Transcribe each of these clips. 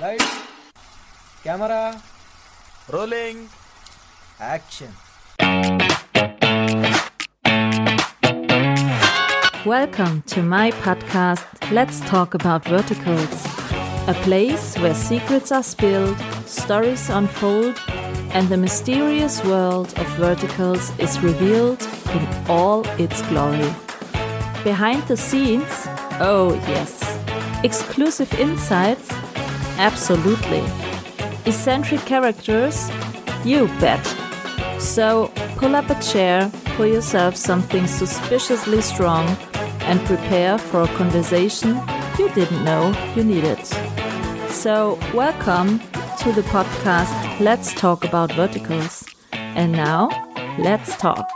Lights, camera, Rolling. action. Welcome to my podcast, Let's Talk About Verticals, a place where secrets are spilled, stories unfold, and the mysterious world of verticals is revealed in all its glory. Behind the scenes, oh yes. Exclusive insights, absolutely. Eccentric characters, you bet. So pull up a chair, pour yourself something suspiciously strong, and prepare for a conversation you didn't know you needed. So welcome to the podcast Let's Talk About Verticals. And now, let's talk.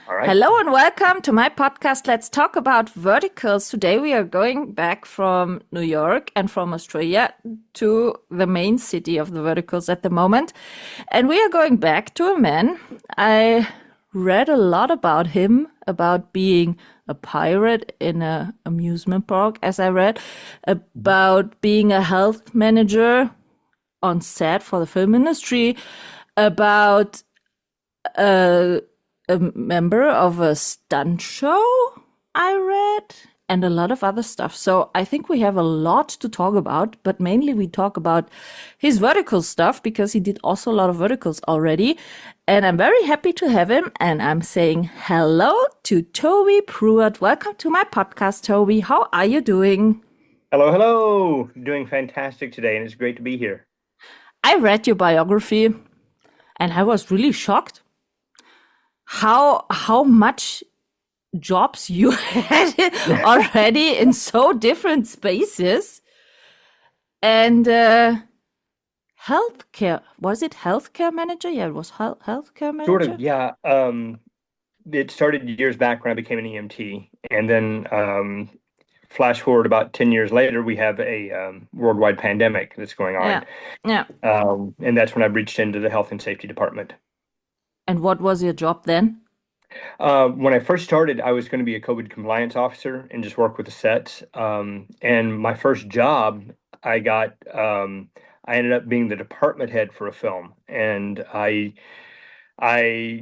All right. Hello and welcome to my podcast Let's Talk About Verticals. Today we are going back from New York and from Australia to the main city of the verticals at the moment. And we are going back to a man. I read a lot about him, about being a pirate in an amusement park, as I read, about being a health manager on set for the film industry, about a member of a stunt show, I read, and a lot of other stuff. So I think we have a lot to talk about, but mainly we talk about his vertical stuff because he did also a lot of verticals already. And I'm very happy to have him. And I'm saying hello to Toby Pruett. Welcome to my podcast, Toby. How are you doing? Hello. Doing fantastic today, and it's great to be here. I read your biography and I was really shocked how much jobs you had already in so different spaces. And healthcare, was it healthcare manager? Yeah, it was healthcare manager. Sort of, yeah. It started years back when I became an EMT, and then flash forward about 10 years later, we have a worldwide pandemic that's going on. Yeah. And that's when I reached into the health and safety department. And what was your job then? When I first started, I was going to be a COVID compliance officer and just work with the sets. And my first job, I ended up being the department head for a film. And I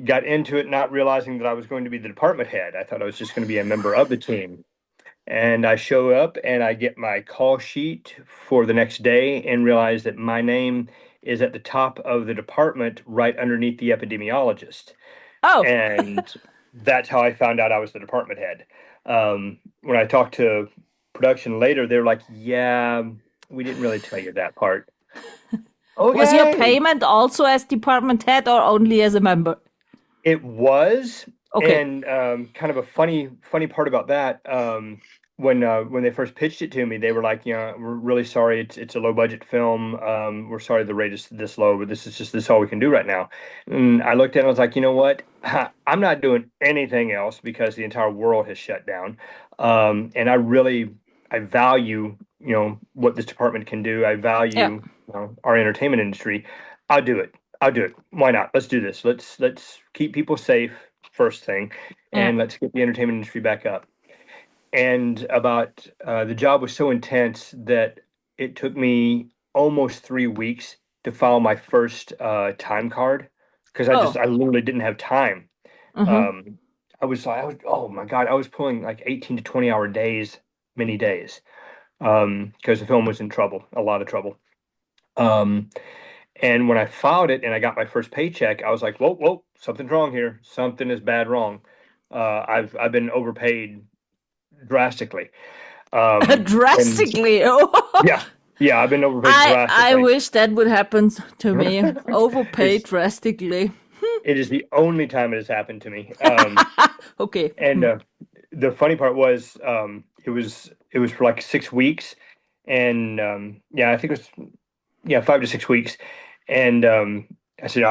got into it not realizing that I was going to be the department head. I thought I was just going to be a member of the team. And I show up and I get my call sheet for the next day and realize that my name is at the top of the department right underneath the epidemiologist. Oh. And that's how I found out I was the department head. When I talked to production later, they were like, yeah, we didn't really tell you that part. Okay. Was your payment also as department head or only as a member? It was. Okay. And kind of a funny part about that, when they first pitched it to me, they were like, we're really sorry, it's a low budget film. We're sorry the rate is this low, but this is all we can do right now. And I looked at it and I was like, you know what? I'm not doing anything else because the entire world has shut down. And I value, what this department can do. I value our entertainment industry. I'll do it. Why not? Let's do this. Let's keep people safe first thing, and let's get the entertainment industry back up. And about the job was so intense that it took me almost 3 weeks to file my first time card because I literally didn't have time. Mm-hmm. I was oh my God, I was pulling like 18 to 20 hour days, many days, because the film was in trouble, a lot of trouble. And when I filed it and I got my first paycheck, I was like, whoa, something's wrong here. Something is bad wrong. I've been overpaid drastically. Drastically. Yeah, I've been overpaid drastically. I wish that would happen to me. Overpaid drastically. It is the only time it has happened to me. Okay. And the funny part was, it was for like 6 weeks, and I think it was 5 to 6 weeks, and I said,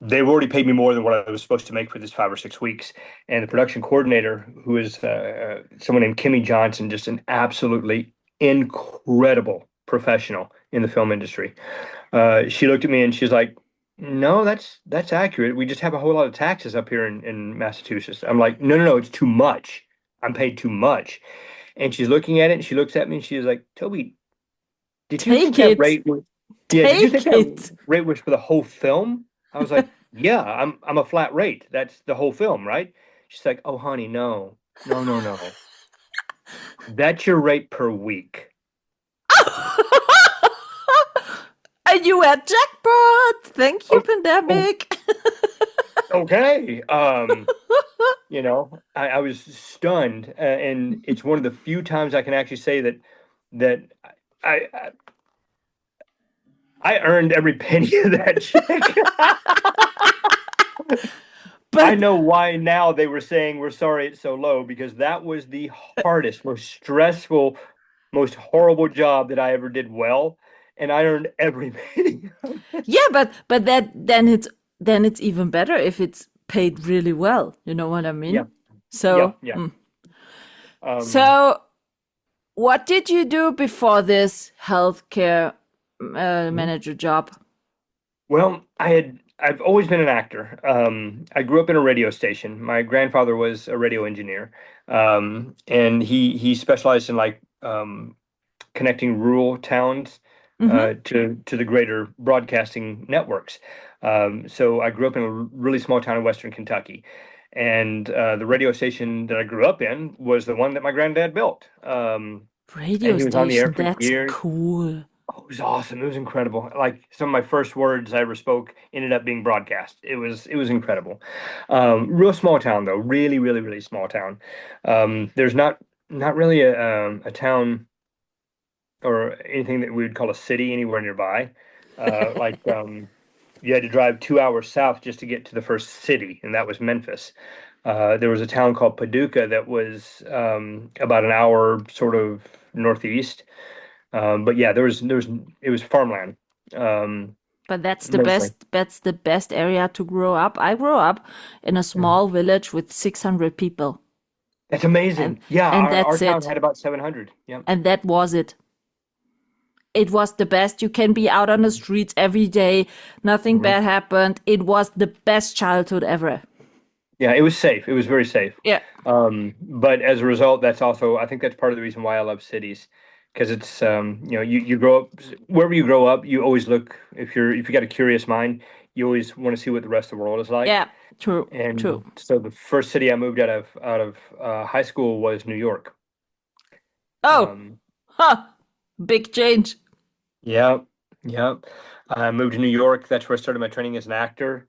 they've already paid me more than what I was supposed to make for this 5 or 6 weeks. And the production coordinator, who is someone named Kimmy Johnson, just an absolutely incredible professional in the film industry. She looked at me and she's like, no, that's accurate. We just have a whole lot of taxes up here in Massachusetts. I'm like, no, it's too much. I'm paid too much. And she's looking at it and she looks at me and she's like, Toby, did you think Take that it. rate was, yeah, did you think Take that it. rate was for the whole film? I was like, yeah, I'm a flat rate. That's the whole film, right? She's like, oh, honey, no, no, no, no. That's your rate per week. And you had jackpot. Thank you, Oh, oh, pandemic. okay. You know, I was stunned, and it's one of the few times I can actually say that I I, I earned every penny of that check. I But know why now they were saying we're sorry it's so low, because that was the hardest, most stressful, most horrible job that I ever did well, and I earned every penny of it. yeah, but that then it's even better if it's paid really well. You know what I Yeah, mean? yeah, So, yeah. Um, so what did you do before this healthcare manager job? Well, I've always been an actor. I grew up in a radio station. My grandfather was a radio engineer, and he specialized in like connecting rural towns Mm-hmm. to the greater broadcasting networks. So I grew up in a really small town in Western Kentucky, and the radio station that I grew up in was the one that my granddad built. And Radio he was on the air station, for that's years. cool. Oh, it was awesome. It was incredible. Like some of my first words I ever spoke ended up being broadcast. It was incredible. Real small town though, really, really, really small town. There's not really a town or anything that we would call a city anywhere nearby. You had to drive 2 hours south just to get to the first city, and that was Memphis. There was a town called Paducah that was about an hour sort of northeast. But yeah, it was farmland, But mostly. that's the best area to grow up. I grew up in a Mhm. small village with 600 people, That's and amazing. Yeah, and our that's town it. had about 700. Yeah. And that was it. It was the best. You can be out on the streets every day. Nothing Mhm. bad happened. It was the best childhood ever. Yeah, it was safe. It was very safe. Yeah. But as a result, that's also, I think that's part of the reason why I love cities, because it's you grow up wherever you grow up, you always look, if you got a curious mind, you always want to see what the rest of the world is like. Yeah. True. True. And so the first city I moved out of high school was New York. Oh, Um, huh. Big change. yeah, yeah. I moved to New York. That's where I started my training as an actor,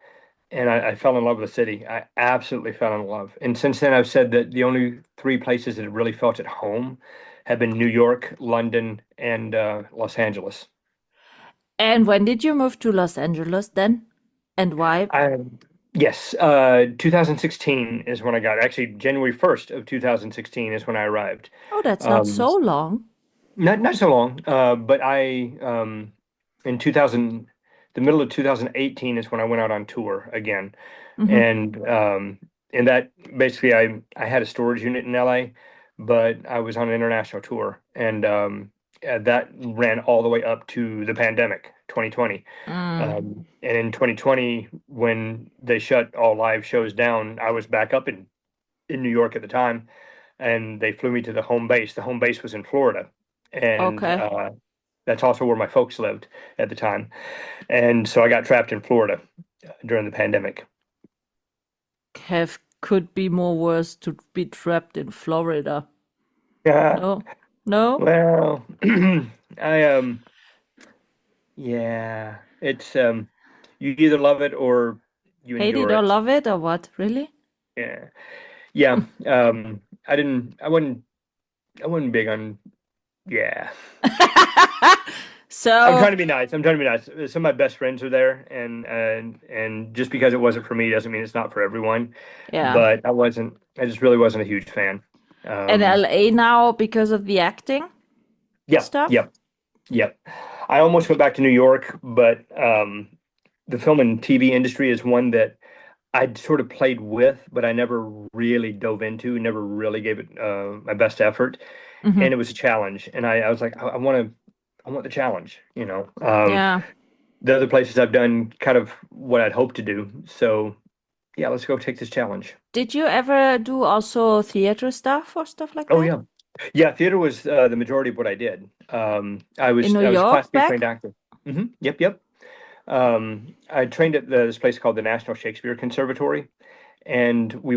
and I fell in love with the city. I absolutely fell in love. And since then, I've said that the only three places that have really felt at home have been New York, London, and Los Angeles. And when did you move to Los Angeles then? And why? I Yes, 2016 is when I got. Actually, January 1st of 2016 is when I arrived. Oh, that's not Um, so long. not so long, but in 2000, the middle of 2018 is when I went out on tour again, Mm-hmm. and that basically I had a storage unit in LA, but I was on an international tour, and that ran all the way up to the pandemic, 2020. Mm. And in 2020, when they shut all live shows down, I was back up in New York at the time, and they flew me to the home base. The home base was in Florida, and Okay. that's also where my folks lived at the time. And so I got trapped in Florida during the pandemic. Could be more worse to be trapped in Florida. Yeah, No. No? well, I yeah, it's you either love it or you Hate it endure or it. love it or what? Really? Yeah, yeah. I wasn't big on. Yeah, I'm So, trying to be nice. I'm trying to be nice. Some of my best friends are there, and just because it wasn't for me doesn't mean it's not for everyone. yeah. But I wasn't. I just really wasn't a huge fan. And Um, LA now because of the acting yeah, stuff? yep, yep. I almost went back to New York, but the film and TV industry is one that I'd sort of played with, but I never really dove into. Never really gave it my best effort, and Hmm. it was a challenge. And I was like, I want the challenge. Yeah. The other places I've done kind of what I'd hoped to do. So yeah, let's go take this challenge. Did you ever do also theater stuff or stuff like Oh that? yeah, yeah. Theater was the majority of what I did. I In was New I was a York Class B back? trained actor. Yep, yep. I trained at this place called the National Shakespeare Conservatory, and we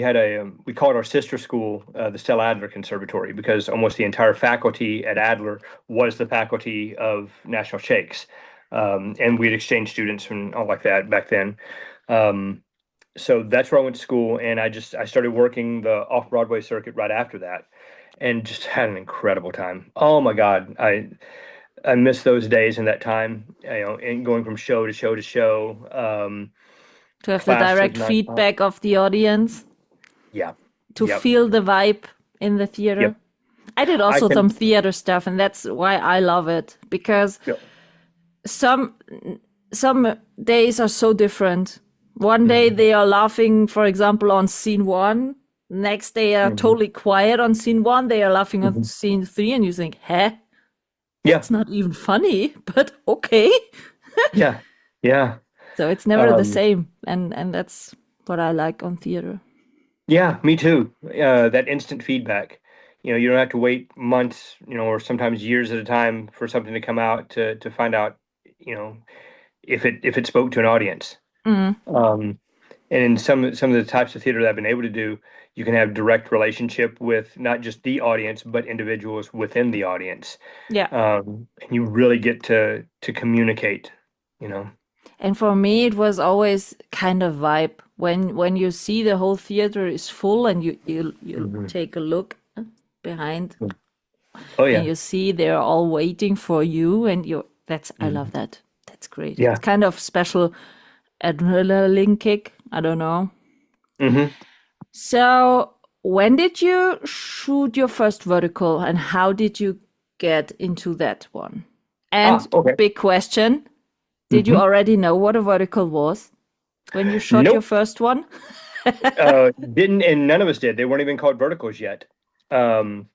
had we called our sister school the Stella Adler Conservatory because almost the entire faculty at Adler was the faculty of National Shakes, and we'd exchange students and all like that back then. Um, so that's where I went to school, and I started working the off Broadway circuit right after that, and just had an incredible time. Oh my God, I miss those days and that time, and going from show to show to show. To have the Classes direct nonstop. feedback of the audience, Yeah. to Yep. feel the vibe in the theater. Yep. I did I also can. some theater stuff, and that's why I love it because Yep. some some days are so different. One day Mhm. they are laughing, for example, on scene one. Next they are Mhm. totally quiet on scene one. They are laughing on Mhm. scene three, and you think, "Huh? Yeah. That's not even funny." But okay. Yeah. Yeah. So it's never the Um, same, and that's what I like on theater. yeah, me too. That instant feedback. You don't have to wait months, or sometimes years at a time for something to come out to find out, you know, if it spoke to an audience. Mm, Um, and in some of the types of theater that I've been able to do, you can have direct relationship with not just the audience, but individuals within the audience. yeah. And you really get to communicate, you know. And for me, it was always kind of vibe when you see the whole theater is full, and you Mhm. take a look behind, Oh and yeah. you see they're all waiting for you, and you that's I love Mhm. that. That's great. It's Yeah. kind of special adrenaline kick. I don't know. Hmm. So when did you shoot your first vertical, and how did you get into that one? And Okay. big question, did you Hmm. already know what a vertical was when you shot your Nope. first one? Didn't, and none of us did. They weren't even called verticals yet. Um,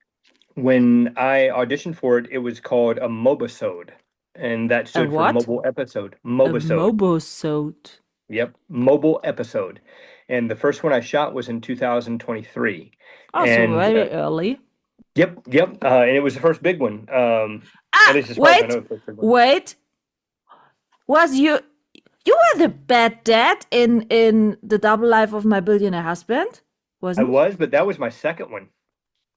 when I auditioned for it, it was called a mobisode, and that A stood for what? mobile episode. A Mobisode. mobosode. Yep, mobile episode. And the first one I shot was in 2023. Also And very early. yep, yep. And it was the first big one. At Ah, least as far as I wait, know, it's the first big one. wait. Was you were the bad dad in the double life of my billionaire husband, I wasn't? was, but that was my second one.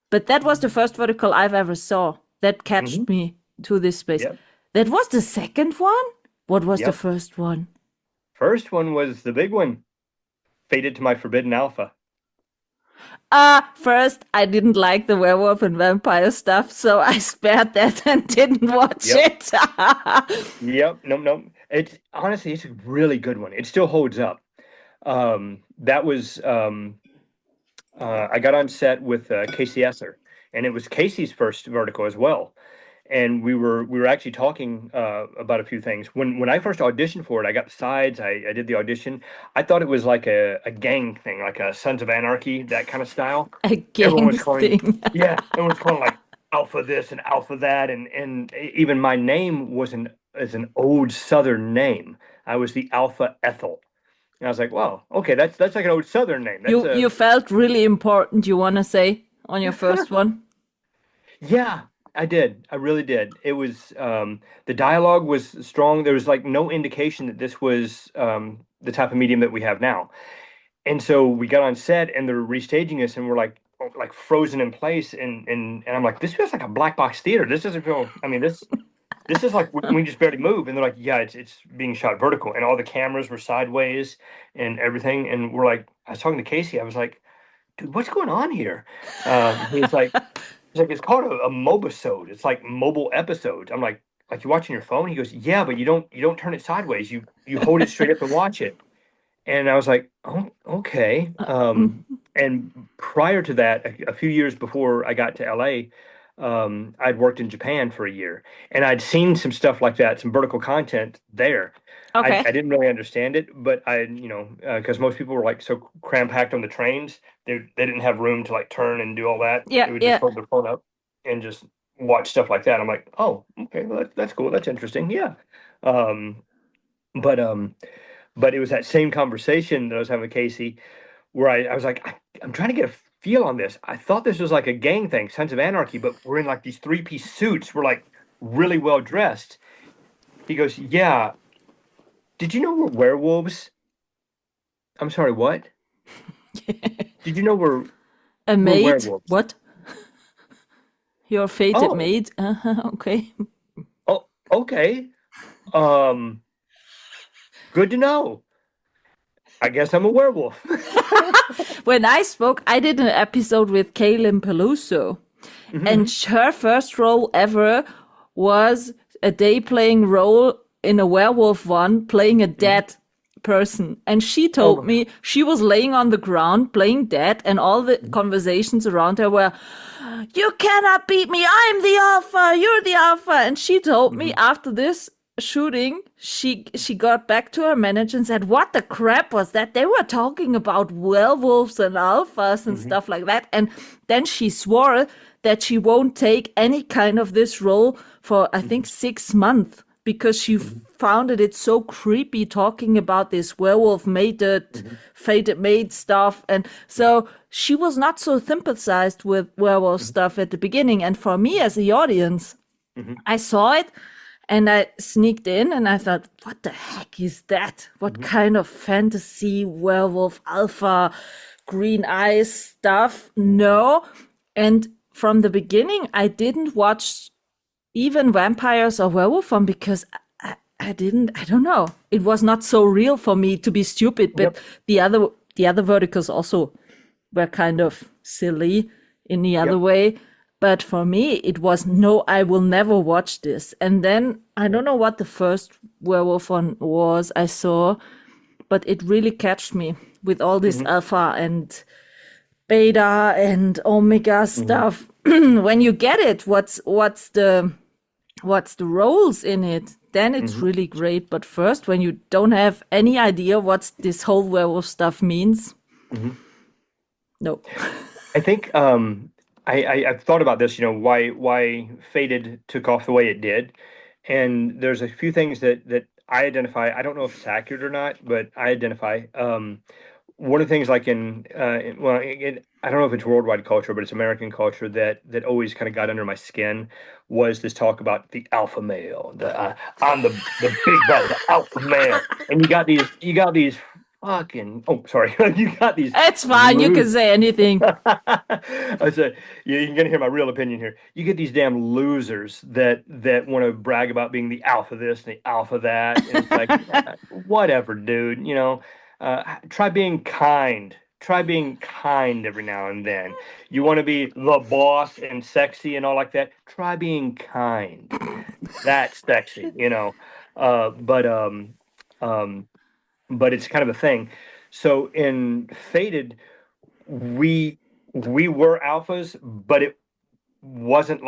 But that was the first vertical I've ever saw that Hmm. catched me to this space. Yep, That was the second one? What was the yep. first one? First one was the big one. Fated to my Forbidden Alpha. First, I didn't like the werewolf and vampire stuff, so I spared that and didn't watch Yep, it. yep. Nope, nope. It's honestly, it's a really good one. It still holds up. That was I got on set with Casey Esser, and it was Casey's first vertical as well. And we were actually talking about a few things. When I first auditioned for it, I got the sides. I did the audition. I thought it was like a gang thing, like a Sons of Anarchy, that kind of style. A Everyone gang was calling, thing. yeah, everyone was calling like Alpha this and Alpha that, and even my name was an old Southern name. I was the Alpha Ethel. And I was like, wow, okay, that's like an old Southern name. That's You a felt really important, you want to say, on your first one? Yeah, I did. I really did. It was the dialogue was strong. There was like no indication that this was the type of medium that we have now. And so we got on set and they're restaging us and we're like frozen in place and I'm like, this feels like a black box theater. This doesn't feel, I mean, this is like we just barely move. And they're like, yeah, it's being shot vertical. And all the cameras were sideways and everything. And we're like, I was talking to Casey, I was like, dude, what's going on here? He's like, it's called a mobisode. It's like mobile episodes. I'm like you're watching your phone? He goes, yeah, but you don't turn it sideways. You hold it straight up and watch it. And I was like, oh, okay. And prior to that, a few years before I got to LA, I'd worked in Japan for a year, and I'd seen some stuff like that, some vertical content there. I Okay. didn't really understand it, but because most people were like so cram-packed on the trains, they didn't have room to like turn and do all that. Yeah, They would just yeah. hold their phone up and just watch stuff like that. I'm like, oh, okay, well, that's cool. That's interesting. Yeah. Um, but But it was that same conversation that I was having with Casey where I was like, I'm trying to get a feel on this. I thought this was like a gang thing, Sons of Anarchy, but we're in like these 3-piece suits. We're like really well dressed. He goes, yeah. Did you know we're werewolves? I'm sorry, what? Did you know we're maid? werewolves? What? Your fated Oh. maid? Okay. Oh, okay. Good to know. I guess I'm a werewolf. When I spoke, I did an episode with Kaylin Peluso, and her first role ever was a day playing role in a werewolf one, playing a dead person. And she told me she was laying on the ground playing dead, and all the conversations around her were, "You cannot beat me. I'm the alpha. You're the alpha." And she told me after this shooting, she got back to her manager and said, "What the crap was that? They were talking about werewolves and alphas and stuff like that." And then she swore that she won't take any kind of this role for, I think, 6 months, because she found it so creepy talking about this werewolf mated, fated maid stuff. And so she was not so sympathized with werewolf stuff at the beginning. And for me as the audience, I saw it and I sneaked in and I thought, what the heck is that? What kind of fantasy werewolf alpha green eyes stuff? No. And from the beginning, I didn't watch even vampires or werewolf film because I don't know. It was not so real for me to be stupid, but the other verticals also were kind of silly in the other way. But for me, it was no, I will never watch this. And then I don't know what the first werewolf one was I saw, but it really catched me with all this alpha and beta and omega stuff. When you get it, what's the roles in it, then it's really great. But first, when you don't have any idea what this whole werewolf stuff means, no. I think I've thought about this, why Fated took off the way it did. And there's a few things that I identify. I don't know if it's accurate or not, but I identify. One of the things like I don't know if it's worldwide culture, but it's American culture that always kind of got under my skin was this talk about the alpha male. I'm the big brother, the alpha male. And you got these fucking, you got these. It's fine. You can say anything. I said, you're gonna hear my real opinion here. You get these damn losers that want to brag about being the alpha this and the alpha that. And it's like, whatever, dude. Try being kind. Try being kind every now and then. You want to be the boss and sexy and all like that. Try being kind. That's sexy, but it's kind of a thing. So in Fated, we were alphas, but it wasn't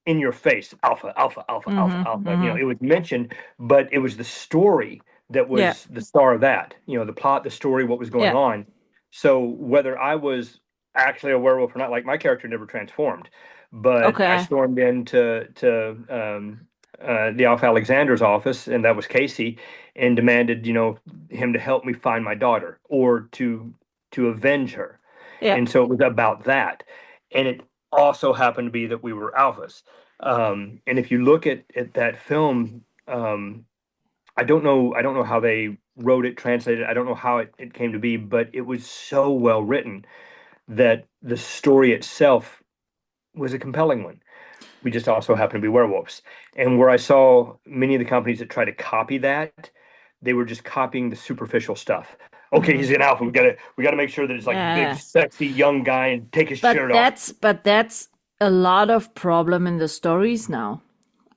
in your face, alpha. It was mentioned, but it was the story that was the star of that. The plot, the story, what was going on. So whether I was actually a werewolf or not, like my character never transformed, but I stormed into the Alpha Alexander's office, and that was Casey, and demanded, him to help me find my daughter or to avenge her. Yeah. And so it was about that. And it also happened to be that we were alphas. And if you look at that film, I don't know how they wrote it, translated it. I don't know how it came to be, but it was so well written that the story itself was a compelling one. We just also happen to be werewolves. And where I saw many of the companies that try to copy that, they were just copying the superficial stuff. Okay, he's an alpha. We gotta make sure that it's like big, sexy young guy and take his shirt off. But that's a lot of problem in the stories now.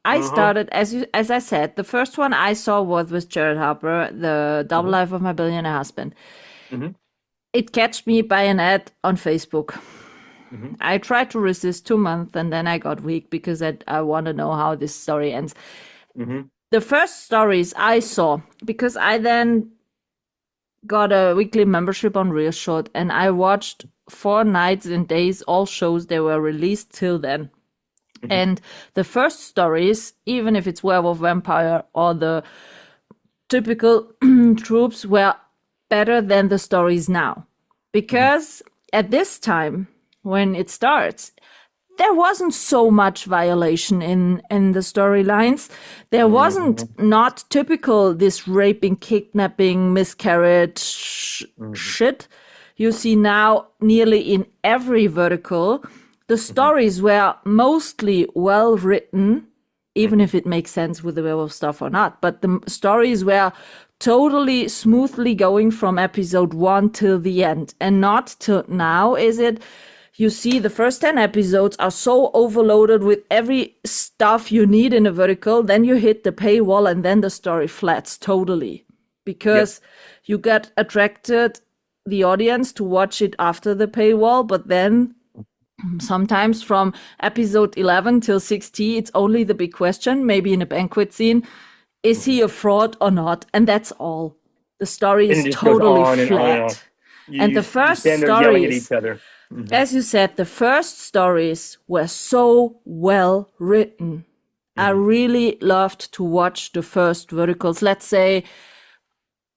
I started, as I said, the first one I saw was with Jared Harper, the Double Life of My Billionaire Husband. It catched me by an ad on Facebook. I tried to resist 2 months, and then I got weak because I want to know how this story ends. The first stories I saw, because I then got a weekly membership on Real Short, and I watched 4 nights and days, all shows that were released till then. And the first stories, even if it's werewolf, vampire, or the typical tropes were better than the stories now. Because at this time, when it starts, there wasn't so much violation in the storylines. There wasn't not typical this raping, kidnapping, miscarriage shit you see now nearly in every vertical. The stories were mostly well written, even if it makes sense with the werewolf stuff or not. But the stories were totally smoothly going from episode 1 till the end, and not till now is it. You see, the first 10 episodes are so overloaded with every stuff you need in a vertical. Then you hit the paywall and then the story flats totally. Because you get attracted, the audience, to watch it after the paywall. But then sometimes from episode 11 till 60, it's only the big question, maybe in a banquet scene. Is he a fraud or not? And that's all. The story is totally flat. And the first stories, as you said, the first stories were so well written. I really loved to watch the first verticals. Let's say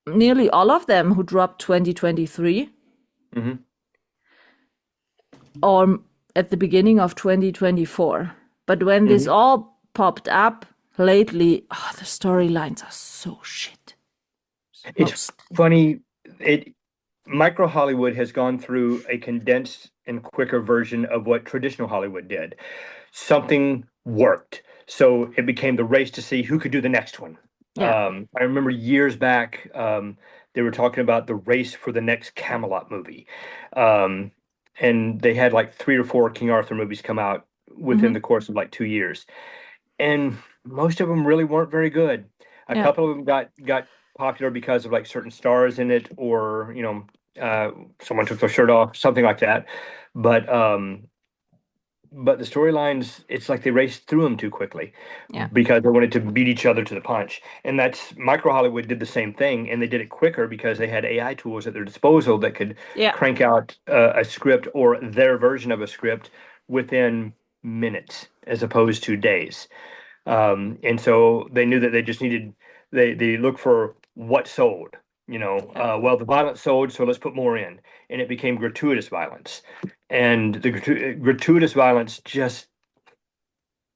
nearly all of them who dropped 2023 or at the beginning of 2024. But when this all popped up lately, the storylines are so shit. It's funny. Micro Hollywood has gone through a condensed and quicker version of what traditional Hollywood did. Something worked, so it became the race to see who could do the next one. I remember years back, they were talking about the race for the next Camelot movie. And they had like 3 or 4 King Arthur movies come out within the course of like 2 years. And most of them really weren't very good. A couple of them got popular because of like certain stars in it, or someone took their shirt off, something like that. But the storylines, it's like they raced through them too quickly because they wanted to beat each other to the punch. And that's Micro Hollywood did the same thing, and they did it quicker because they had AI tools at their disposal that could crank out a script or their version of a script within minutes as opposed to days. And so they knew that they just needed, they look for what sold, well, the violence sold, so let's put more in. And it became gratuitous violence. And the gratuitous violence just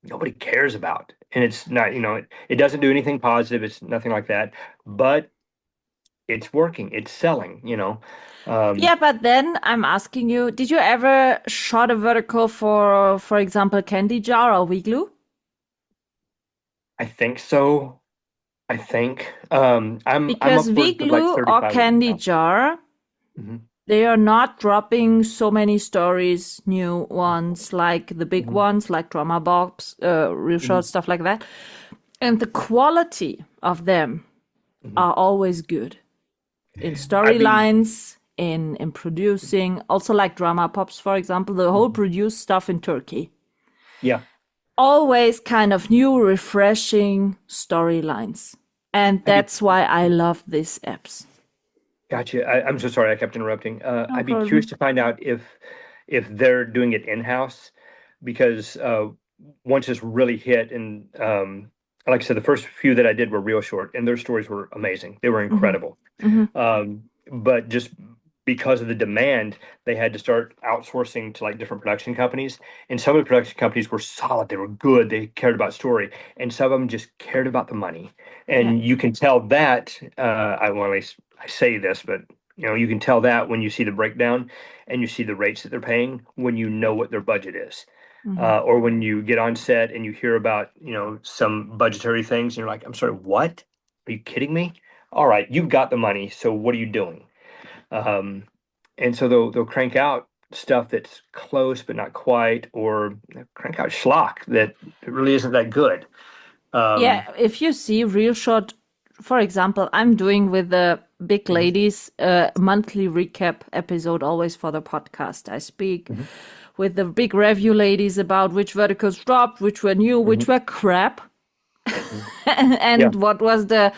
nobody cares about. And it's not, it doesn't do anything positive. It's nothing like that. But it's working. It's selling, but then I'm asking you, did you ever shot a vertical for example, Candy Jar or Weegloo? I think so. I'm because Weegloo or Candy Jar, they are not dropping so many stories, new ones, like the big ones, like Drama Box, Real Short, stuff like that. And the quality of them are always good. In storylines, in producing, also like Drama Pops, for example, the whole produced stuff in Turkey. Yeah. Always kind of new, refreshing storylines. And that's why I love these apps. Gotcha. I'm so sorry I kept interrupting. I'd be curious to find out if they're doing it in-house, because once it's really hit, and like I said, the first few that I did were real short, and their stories were amazing. They were incredible. But just because of the demand, they had to start outsourcing to like different production companies. And some of the production companies were solid. They were good. They cared about story. And some of them just cared about the money. And you can tell that, I say this, but you can tell that when you see the breakdown and you see the rates that they're paying, when you know what their budget is. Or when you get on set and you hear about, some budgetary things, and you're like, I'm sorry, what? Are you kidding me? All right, you've got the money, so what are you doing? And so they'll crank out stuff that's close but not quite, or crank out schlock that really isn't that good. If you see real short, for example, I'm doing with the big ladies monthly recap episode always for the podcast. I speak with the big review ladies about which verticals dropped, which were new, which were crap, and what was the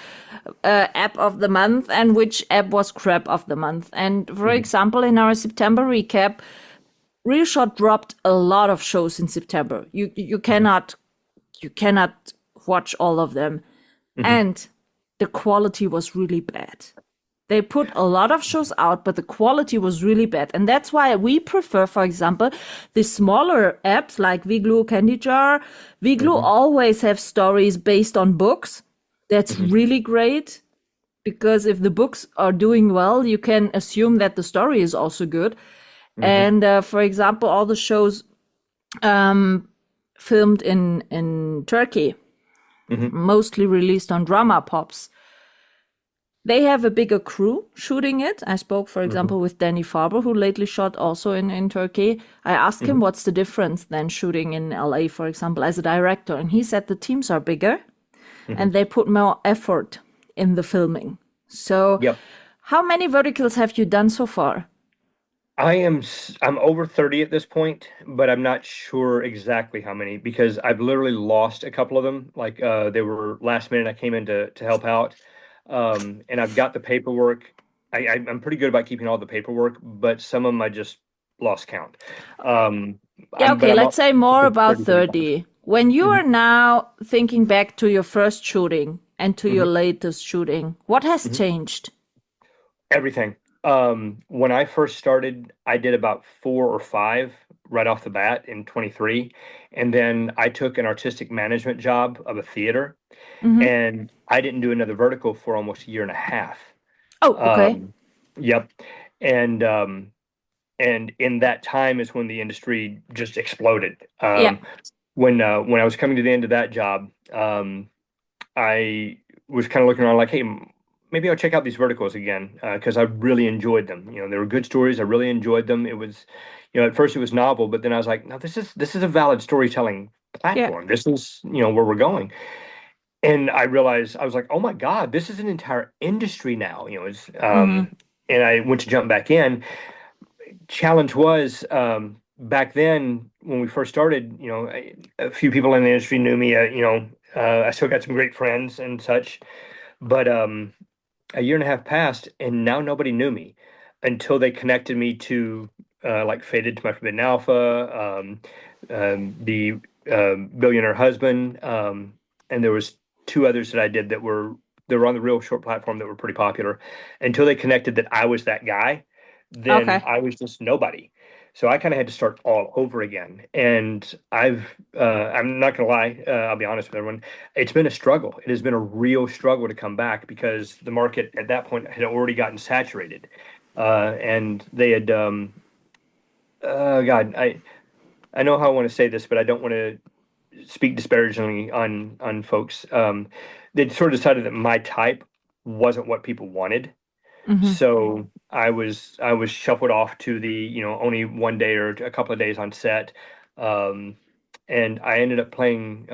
app of the month, and which app was crap of the month. And for example, in our September recap, Real Shot dropped a lot of shows in September. You cannot watch all of them. And the quality was really bad. They put a lot of shows out, but the quality was really bad. And that's why we prefer, for example, the smaller apps like Vigloo, Candy Jar. Vigloo always have stories based on books. That's really great, because if the books are doing well, you can assume that the story is also good. And for example, all the shows filmed in Turkey, mostly released on Drama Pops, they have a bigger crew shooting it. I spoke, for example, with Danny Farber, who lately shot also in Turkey. I asked him what's the difference than shooting in LA, for example, as a director. And he said the teams are bigger and they put more effort in the filming. So how many verticals have you done so far? I'm over 30 at this point, but I'm not sure exactly how many, because I've literally lost a couple of them. Like they were last minute. I came in to help out. And I've got the paperwork. I'm pretty good about keeping all the paperwork, but some of them I just lost count. Okay, let's say more about 30. When you are now thinking back to your first shooting and to your latest shooting, what has changed? Everything. When I first started, I did about 4 or 5 right off the bat in 23. And then I took an artistic management job of a theater, and I didn't do another vertical for almost a year and a half. Oh, okay. Yep. And in that time is when the industry just exploded. When I was coming to the end of that job, I was kind of looking around like, hey, maybe I'll check out these verticals again, because I really enjoyed them. You know, they were good stories. I really enjoyed them. It was, you know, at first it was novel, but then I was like, no, this is a valid storytelling platform. This is, you know, where we're going. And I realized, I was like, oh my God, this is an entire industry now. You know, it's and I went to jump back in. Challenge was, back then when we first started, you know, a few people in the industry knew me. You know, I still got some great friends and such, but a year and a half passed, and now nobody knew me until they connected me to like Faded to My Forbidden Alpha, the Billionaire Husband, and there was 2 others that I did that were on the Real Short platform that were pretty popular. Until they connected that I was that guy, then I was just nobody. So I kind of had to start all over again. And I'm not gonna lie, I'll be honest with everyone, it's been a struggle. It has been a real struggle to come back, because the market at that point had already gotten saturated. And they had, God, I know how I want to say this, but I don't want to speak disparagingly on folks. They sort of decided that my type wasn't what people wanted. So I was shuffled off to the, you know, only one day or a couple of days on set. And I ended up playing,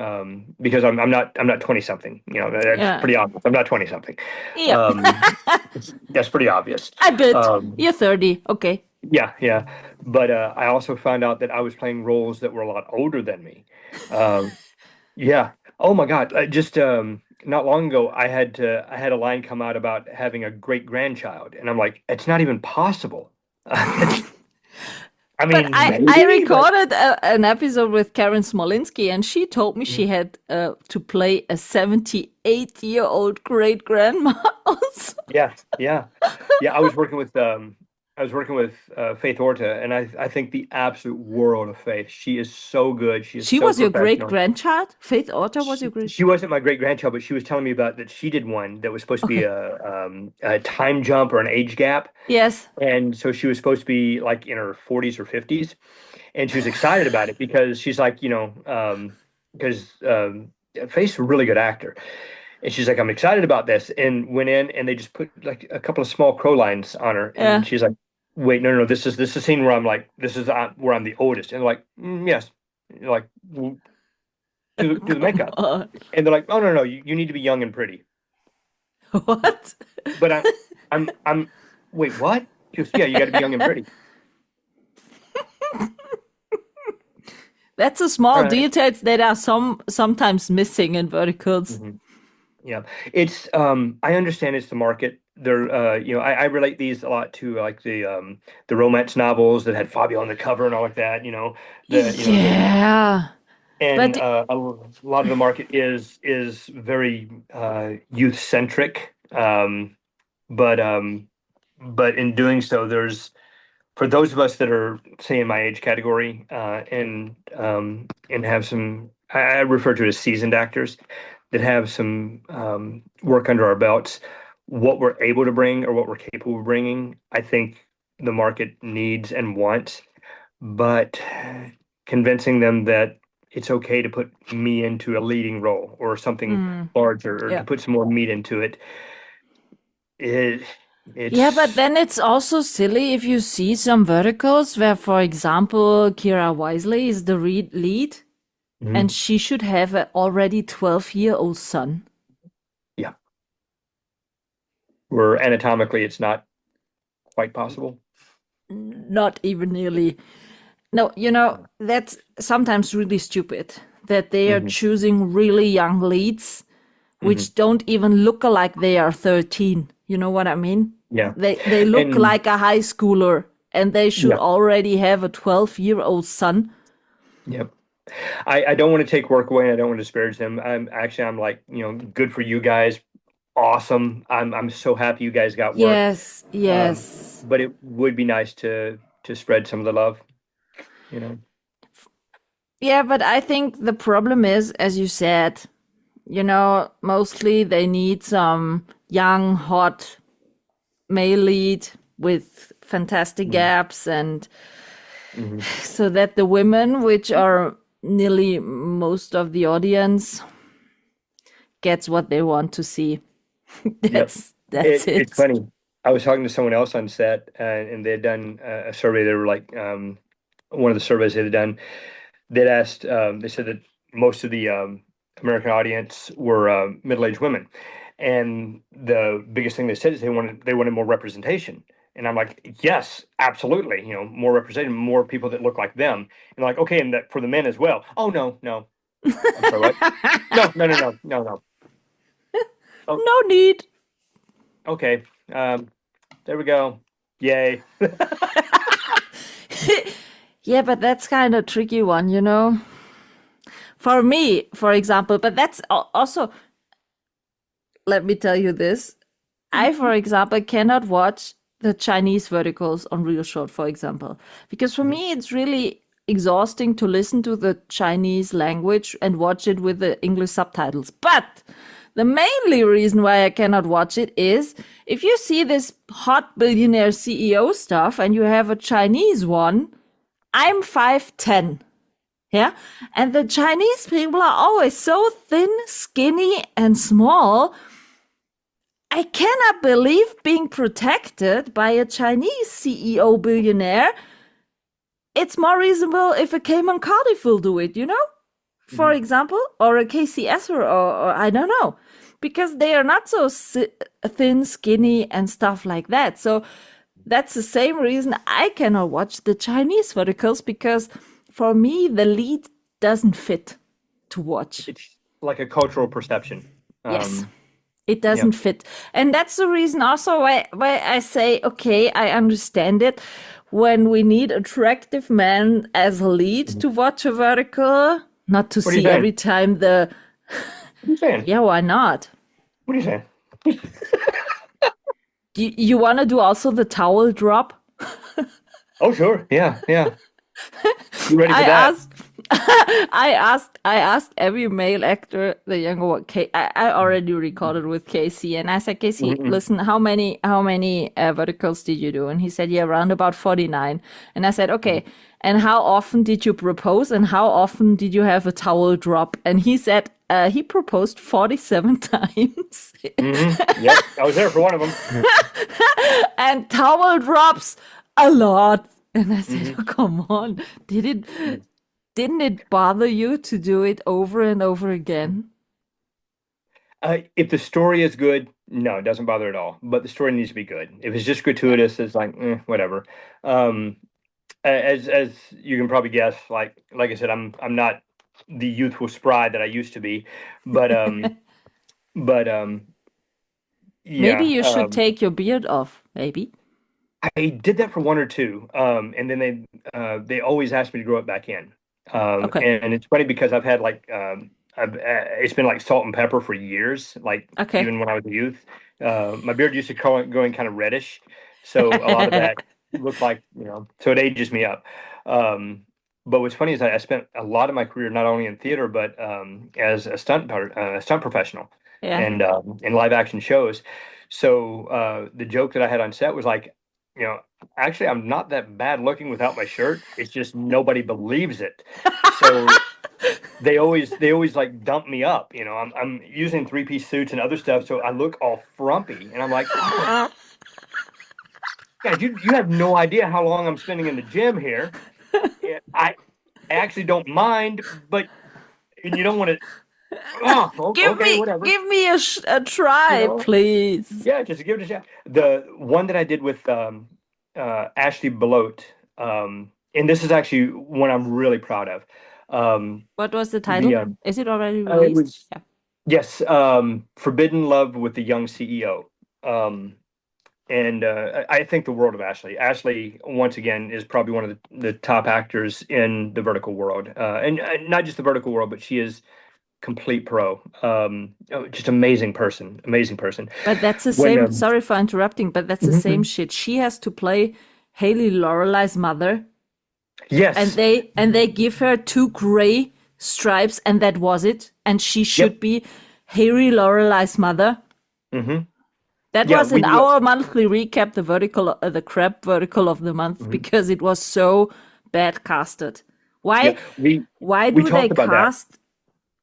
because I'm not 20 something, you know, that's pretty obvious. I'm not 20 something. That's pretty obvious. I bet you're 30. Okay. Yeah. But I also found out that I was playing roles that were a lot older than me. Yeah. Oh my God. Just not long ago, I had a line come out about having a great grandchild, and I'm like, it's not even possible. I mean, I recorded an episode with Karen Smolinski, and she told me she had to play a 78-year-old great grandma also. Yeah. I was working with Faith Orta, and I think the absolute world of Faith. She is so good. She so was your great grandchild? Faith Orta was your great. She wasn't my great grandchild, but she was telling me about that she did one that was supposed to be a time jump or an age gap. Yes. And so she was supposed to be like in her 40s or 50s, and she was excited about it because she's like, you know, because Faith's a really good actor. And she's like, I'm excited about this, and went in and they just put like a couple of small crow lines on her, and she's like, wait, no, this is the scene where I'm like, this is where I'm the oldest, and they're like, yes, you're like, do the makeup, and they're like, oh no, you need to be young and pretty. What? But I'm wait, what? She goes, yeah, you got to be young and pretty. That's a small details that are sometimes missing in verticals. Yeah, it's I understand it's the market. They're you know, I relate these a lot to like the romance novels that had Fabio on the cover and all like that. You know, Yeah. and But a lot of the market is very youth centric. But in doing so, there's for those of us that are, say, in my age category, and have some, I refer to it as seasoned actors that have some work under our belts. What we're able to bring or what we're capable of bringing, I think the market needs and wants, but convincing them that it's okay to put me into a leading role or something larger, or to yeah. put some more meat into it. It Yeah, but it's then it's also silly if you see some verticals where, for example, Kira Wisely is the lead and Mhm. she should have an already 12-year-old son. Yeah, where anatomically it's not quite possible. Not even nearly. No, that's sometimes really stupid that they are Hmm. choosing really young leads Hmm. which don't even look like they are 13. You know what I mean? Yeah, They look and like a high schooler and they should yeah, already have a 12-year-old son. yeah. I don't want to take work away, and I don't want to disparage them. I'm like, good for you guys. Awesome. I'm so happy you guys got work. Yes, yes. But it would be nice to spread some of the love, you know. Yeah, but I think the problem is, as you said, mostly they need some young, hot male lead with fantastic gaps, and Hmm. so that the women, which are nearly most of the audience, gets what they want to see. Yep. That's It's it. funny. I was talking to someone else on set, and they had done a survey. They were like, one of the surveys they had done. They'd asked, they said that most of the American audience were middle-aged women, and the biggest thing they said is they wanted more representation. And I'm like, yes, absolutely. More representation, more people that look like them. And like, okay, and that for the men as well. Oh no, no. I'm sorry, what? No, no, no, no, no, no. Oh, No need. okay. There we go. Yay. Yeah, but that's kind of tricky one. For me, for example, but that's also, let me tell you this. I, for example, cannot watch the Chinese verticals on Real Short, for example, because for Mhm. me, it's really exhausting to listen to the Chinese language and watch it with the English subtitles. But the mainly reason why I cannot watch it is if you see this hot billionaire CEO stuff and you have a Chinese one, I'm 5'10". Yeah. And the Chinese people are always so thin, skinny, and small. I cannot believe being protected by a Chinese CEO billionaire. It's more reasonable if a Cayman Cardiff will do it, for Mhm. example, or a KCS or I don't know, because they are not so thin, skinny, and stuff like that. So that's the same reason I cannot watch the Chinese verticals because for me, the lead doesn't fit to watch. It's like a cultural perception. Yes. Um, It yeah. doesn't fit. And that's the reason also why I say, okay, I understand it. When we need attractive men as a lead Mhm. to watch a vertical, not to What are you see saying? every time the, What are you saying? yeah, why not? What are you saying? You want to do also the towel drop? Oh, sure. Yeah, yeah. You ready I for that? asked, I asked every male actor, the younger one. I already recorded with Casey, and I said, Casey, Mm-mm. listen, how many verticals did you do? And he said, yeah, around about 49. And I said, okay, and how often did you propose, and how often did you have a towel drop? And he said, he proposed 47 times, Mm-hmm. Yep. I was there for one of them. and towel drops a lot. And I said, Hmm. oh, come on, didn't it bother you to do it over and over again? If the story is good, no, it doesn't bother at all. But the story needs to be good. If it's just gratuitous, it's like, whatever. Um, as you can probably guess, like I said, I'm not the youthful spry that I used to be, but but Maybe yeah, you should take your beard off, maybe. I did that for one or two, and then they always asked me to grow it back in. Okay. And it's funny because I've had like it's been like salt and pepper for years, like Okay. even when I was a youth. My beard used to going kind of reddish, so a lot of that looked like, so it ages me up. But what's funny is I spent a lot of my career not only in theater but as a stunt professional Yeah. and in live action shows. So the joke that I had on set was like, actually, I'm not that bad looking without my shirt. It's just nobody believes it. So they always like dump me up. I'm using three-piece suits and other stuff, so I look all frumpy, and I'm like, oh, guys, you have no idea how long I'm spending in the gym here. Yeah, I actually don't mind, but and you don't want to. Oh, okay, whatever. Give me a You try, know, please. yeah, just give it a shot. The one that I did with Ashley Belote, and this is actually one I'm really proud of. What was the The title? Is it already It released? was, Yeah. yes, Forbidden Love with the Young CEO. And I think the world of Ashley. Ashley, once again, is probably one of the top actors in the vertical world, and not just the vertical world, but she is complete pro. Just amazing person, amazing person. But that's the When same. Sorry for interrupting, but that's the same Mhm. shit. She has to play Haley Lorelei's mother, and Yes, they give her two gray stripes, and that was it. And she yep, should be Haley Lorelei's mother. hmm That yeah, was in we, our monthly recap, the crap vertical of the month, mhm. because it was so bad casted. Yeah, Why? we Why we do they talked about that. cast?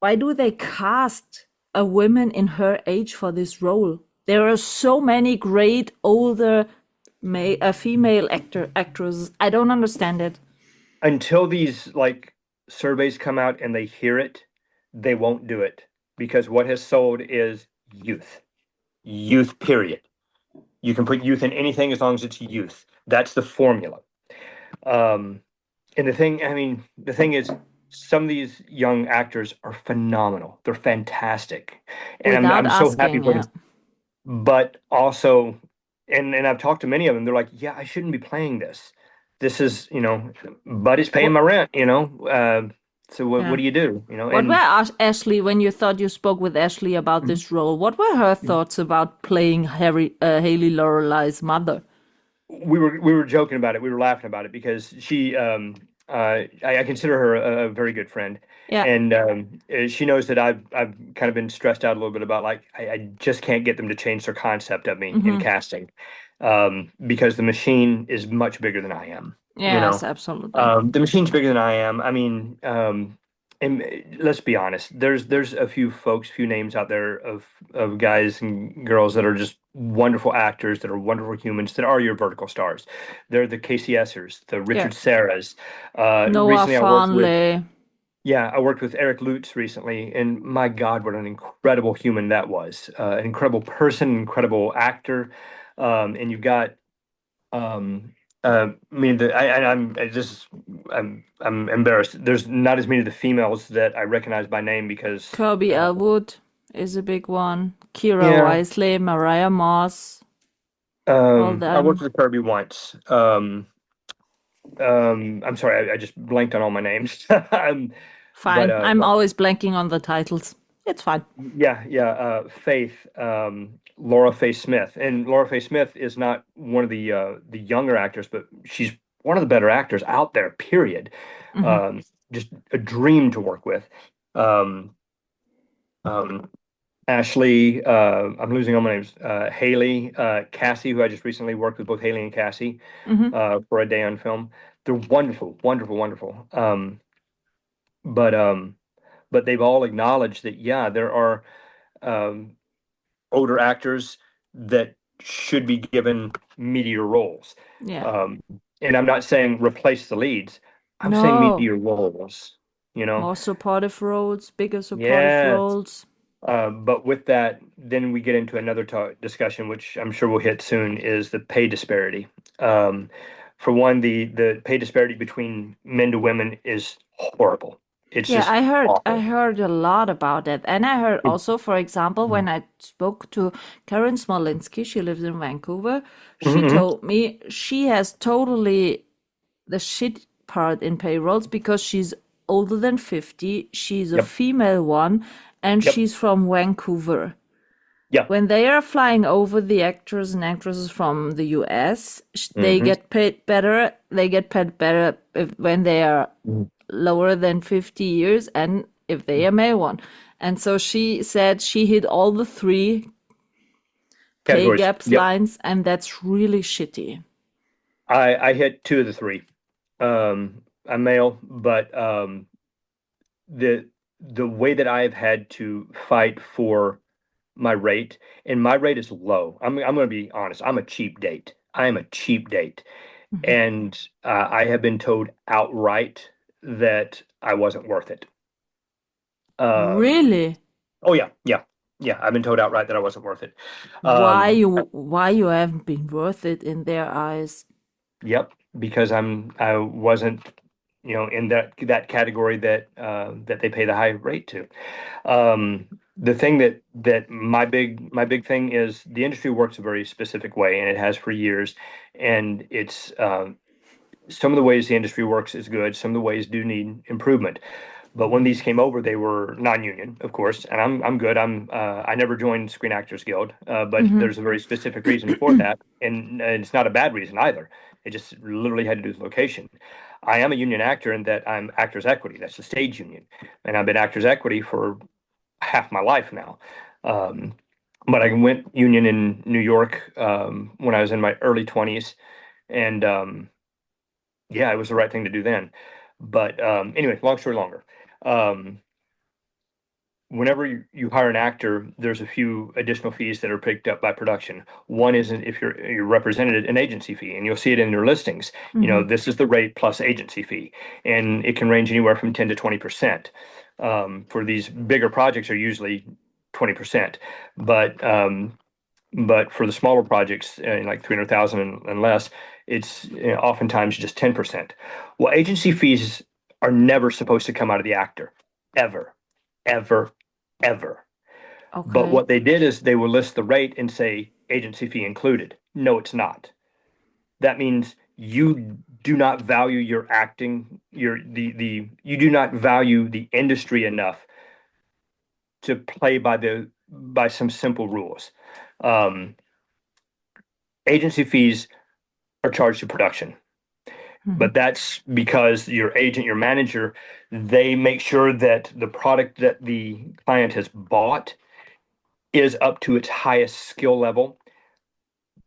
Why do they cast a woman in her age for this role? There are so many great older female actresses. I don't understand it. Until these like surveys come out and they hear it, they won't do it because what has sold is youth. Youth, period. You can put youth in anything as long as it's youth. That's the formula. Um, and the thing is, some of these young actors are phenomenal. They're fantastic, and Without I'm so happy asking, for yeah. them. But also, and I've talked to many of them. They're like, yeah, I shouldn't be playing this. This is, but it's paying What? my rent. So what Yeah. do you do? What were And Ashley when you thought you spoke with Ashley about this role? What were her thoughts about playing Haley Lorelei's mother? we were joking about it. We were laughing about it because I consider her a very good friend, Yeah. and she knows that I've kind of been stressed out a little bit about like I just can't get them to change their concept of me in Hmm. casting, because the machine is much bigger than I am. Yes, absolutely. The machine's bigger than I am. I mean, and let's be honest. There's a few names out there of guys and girls that are just wonderful actors, that are wonderful humans, that are your vertical stars. They're the KCSers, the Yeah. Richard Serras. Noah Recently, Farnley. I worked with Eric Lutz recently, and my God, what an incredible human that was! An incredible person, incredible actor. And you've got I mean, I'm embarrassed. There's not as many of the females that I recognize by name because, Kirby Elwood is a big one. Kira yeah, Wisely, Mariah Moss, all I worked them. with Kirby once. I'm sorry, I just blanked on all my names. But Fine. I'm always blanking on the titles. It's fine. yeah, Faith, Laura Faye Smith, and Laura Faye Smith is not one of the younger actors, but she's one of the better actors out there. Period. Hmm. Um, just a dream to work with. Um, um, Ashley, I'm losing all my names. Haley, Cassie, who I just recently worked with, both Haley and Cassie, Hmm. for a day on film. They're wonderful, wonderful, wonderful. But but they've all acknowledged that yeah, there are um, older actors that should be given meteor roles. Yeah. Um, and I'm not saying replace the leads. I'm saying No. meteor roles. You know, More supportive roles, bigger supportive yeah. roles. But with that, then we get into another discussion, which I'm sure we'll hit soon, is the pay disparity. Um, for one, the pay disparity between men to women is horrible. It's Yeah, just I awful. heard a lot about it. And I heard It, also, for example, when I spoke to Karen Smolinski, she lives in Vancouver, she Mhm. told me she has totally the shit part in payrolls because she's older than 50. She's a Yep. female one, and Yep. she's from Vancouver. Yeah. When they are flying over, the actors and actresses from the US, they Mhm. get paid better. They get paid better when they are Mhm. lower than 50 years and if they are male one. And so she said she hit all the three pay Categories. gaps Yep. lines, and that's really shitty. I hit 2 of the 3. I'm male, but the way that I've had to fight for my rate, and my rate is low. I'm going to be honest. I'm a cheap date. I am a cheap date, Mhm. and I have been told outright that I wasn't worth it. Really? Oh yeah, yeah, yeah. I've been told outright that I wasn't worth it. Why Um, you haven't been worth it in their eyes? Yep, because I wasn't, in that category that they pay the high rate to. The thing that my big thing is the industry works a very specific way, and it has for years. And it's some of the ways the industry works is good. Some of the ways do need improvement. But when these came over, they were non-union, of course, and I'm good. I never joined Screen Actors Guild, but Hmm. there's a very specific reason for that, and it's not a bad reason either. It just literally had to do with location. I am a union actor in that I'm Actors Equity. That's the stage union, and I've been Actors Equity for half my life now. Um, but I went union in New York when I was in my early 20s, and yeah, it was the right thing to do then. But anyway, long story longer. Um, Whenever you hire an actor, there's a few additional fees that are picked up by production. One is if you're represented an agency fee, and you'll see it in your listings. Hmm. This is the rate plus agency fee, and it can range anywhere from 10 to 20%. For these bigger projects, are usually 20%, but for the smaller projects, like 300,000 and less, it's oftentimes just 10%. Well, agency fees are never supposed to come out of the actor, ever, ever, ever. But Okay. what they did is they will list the rate and say agency fee included. No, it's not. That means you do not value your acting, you do not value the industry enough to play by some simple rules. Um, Agency fees are charged to production. Hmm. But that's because your agent, your manager, they make sure that the product that the client has bought is up to its highest skill level,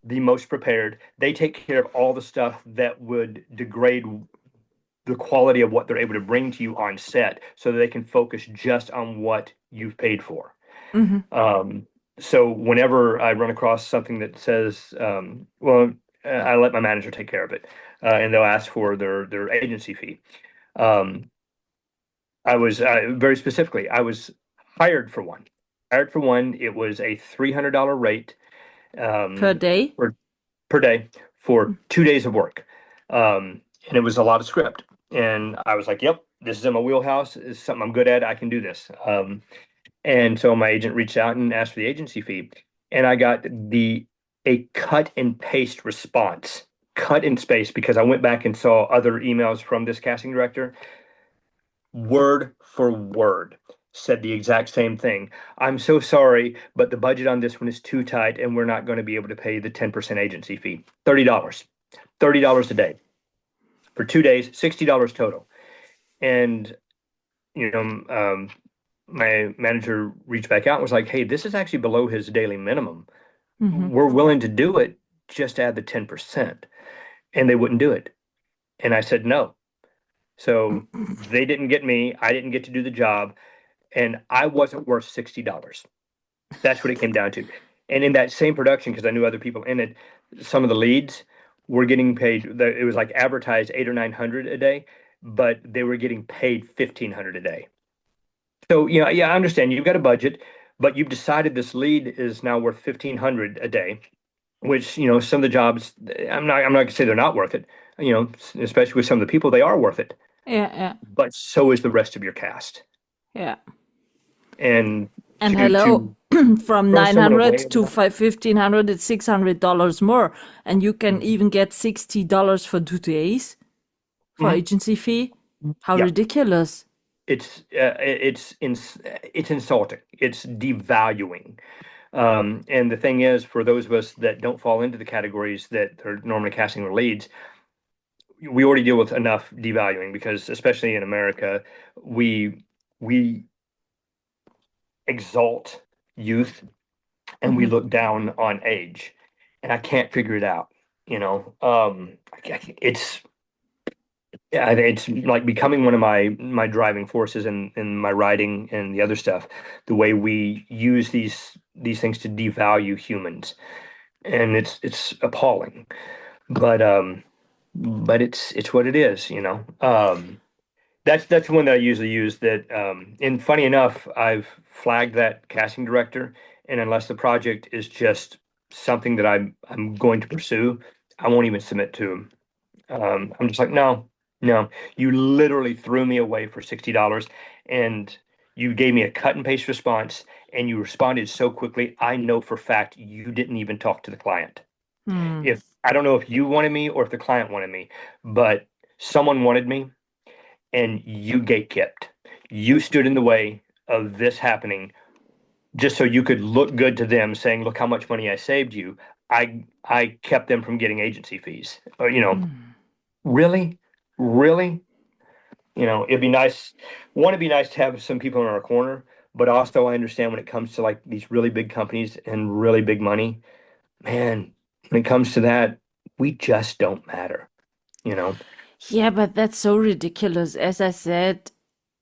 the most prepared. They take care of all the stuff that would degrade the quality of what they're able to bring to you on set so that they can focus just on what you've paid for. Hmm. So whenever I run across something that says, I let my manager take care of it, and they'll ask for their agency fee. Um, I was very specifically, I was hired for one. Hired for one, it was a $300 rate Per um, day? per day for 2 days of work, and it was a lot of script. And I was like, "Yep, this is in my wheelhouse. It's something I'm good at. I can do this." And so my agent reached out and asked for the agency fee, and I got a cut and paste response, cut and paste, because I went back and saw other emails from this casting director, word for word, said the exact same thing. I'm so sorry, but the budget on this one is too tight, and we're not going to be able to pay the 10% agency fee. $30 a day for 2 days, $60 total. And you know, my manager reached back out and was like, "Hey, this is actually below his daily minimum. Hmm. We're willing to do it, just add the 10%." And they wouldn't do it. And I said no. So they didn't get me. I didn't get to do the job. And I wasn't worth $60. That's what it came down to. And in that same production, because I knew other people in it, some of the leads were getting paid. It was like advertised 800 or 900 a day, but they were getting paid 1,500 a day. So, yeah, I understand you've got a budget, but you've decided this lead is now worth 1,500 a day, which, some of the jobs, I'm not gonna say they're not worth it, especially with some of the people, they are worth it, Yeah, yeah, but so is the rest of your cast. yeah. And And to hello, from throw someone 900 away, to 1500, it's $600 more, and you can even get $60 for 2 days for Mhm. agency fee. How Yeah, ridiculous! it's insulting. It's devaluing. And the thing is, for those of us that don't fall into the categories that are normally casting their leads, we already deal with enough devaluing because, especially in America, we exalt youth and we Mhm. look down on age, and I can't figure it out. It's yeah, it's like becoming one of my driving forces in my writing and the other stuff. The way we use these things to devalue humans, and it's appalling. But it's what it is, you know. That's one that I usually use. That and funny enough, I've flagged that casting director, and unless the project is just something that I'm going to pursue, I won't even submit to him. I'm just like, no, no. You literally threw me away for $60, and you gave me a cut and paste response, and you responded so quickly. I know for fact you didn't even talk to the client. Mm. If I don't know if you wanted me or if the client wanted me, but someone wanted me and you gatekept. You stood in the way of this happening just so you could look good to them, saying, "Look how much money I saved you." I kept them from getting agency fees. Mm. Really, really, it'd be nice. One, it'd be nice to have some people in our corner, but also I understand when it comes to like these really big companies and really big money, man. When it comes to that, we just don't matter. You know. Yeah, but that's so ridiculous. As I said,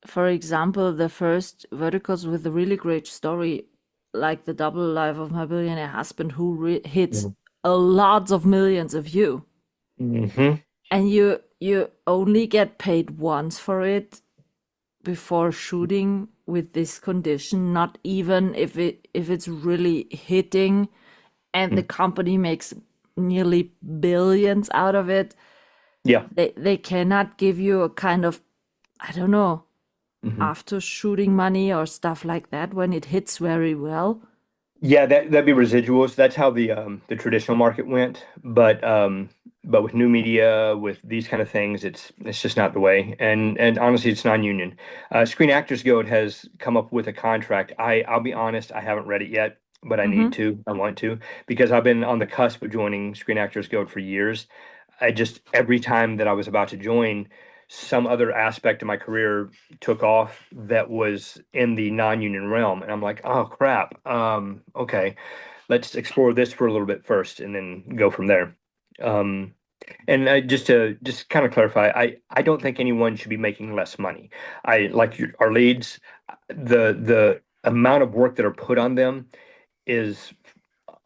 for example, the first verticals with a really great story, like the double life of my billionaire husband, who hits a lots of millions of you, Mm-hmm. and you only get paid once for it before shooting with this condition. Not even if it's really hitting, and the company makes nearly billions out of it. Yeah. They cannot give you a kind of, I don't know, Mm-hmm. after shooting money or stuff like that when it hits very well. Yeah, that'd be residuals. That's how the traditional market went. But with new media, with these kind of things, it's just not the way. And honestly, it's non-union. Screen Actors Guild has come up with a contract. I'll be honest, I haven't read it yet, but I need Mm-hmm. to. I want to because I've been on the cusp of joining Screen Actors Guild for years. I just every time that I was about to join, some other aspect of my career took off that was in the non-union realm, and I'm like, oh crap. Okay, let's explore this for a little bit first, and then go from there. Um, and just to just kind of clarify, I don't think anyone should be making less money. I like our leads, the amount of work that are put on them is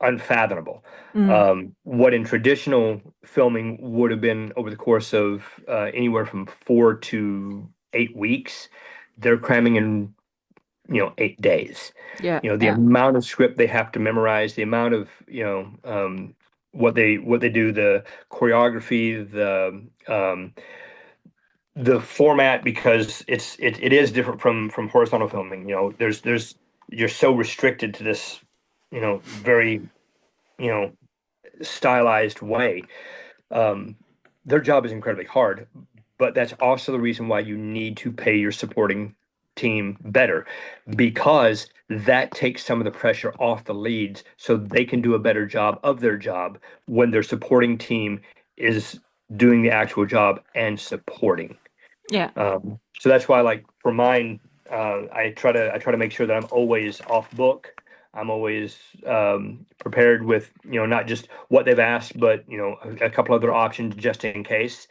unfathomable. Mm. What in traditional filming would have been over the course of anywhere from 4 to 8 weeks, they're cramming in 8 days. Yeah, The yeah, amount of script they have to memorize, the amount of what they do, the choreography, the format, because it is different from horizontal filming. There's you're so restricted to this very you know stylized way. Um, their job is incredibly hard, but that's also the reason why you need to pay your supporting team better, because that takes some of the pressure off the leads so they can do a better job of their job when their supporting team is doing the actual job and supporting. yeah. So that's why, like for mine, I try to make sure that I'm always off book. I'm always prepared with not just what they've asked, but a couple other options just in case,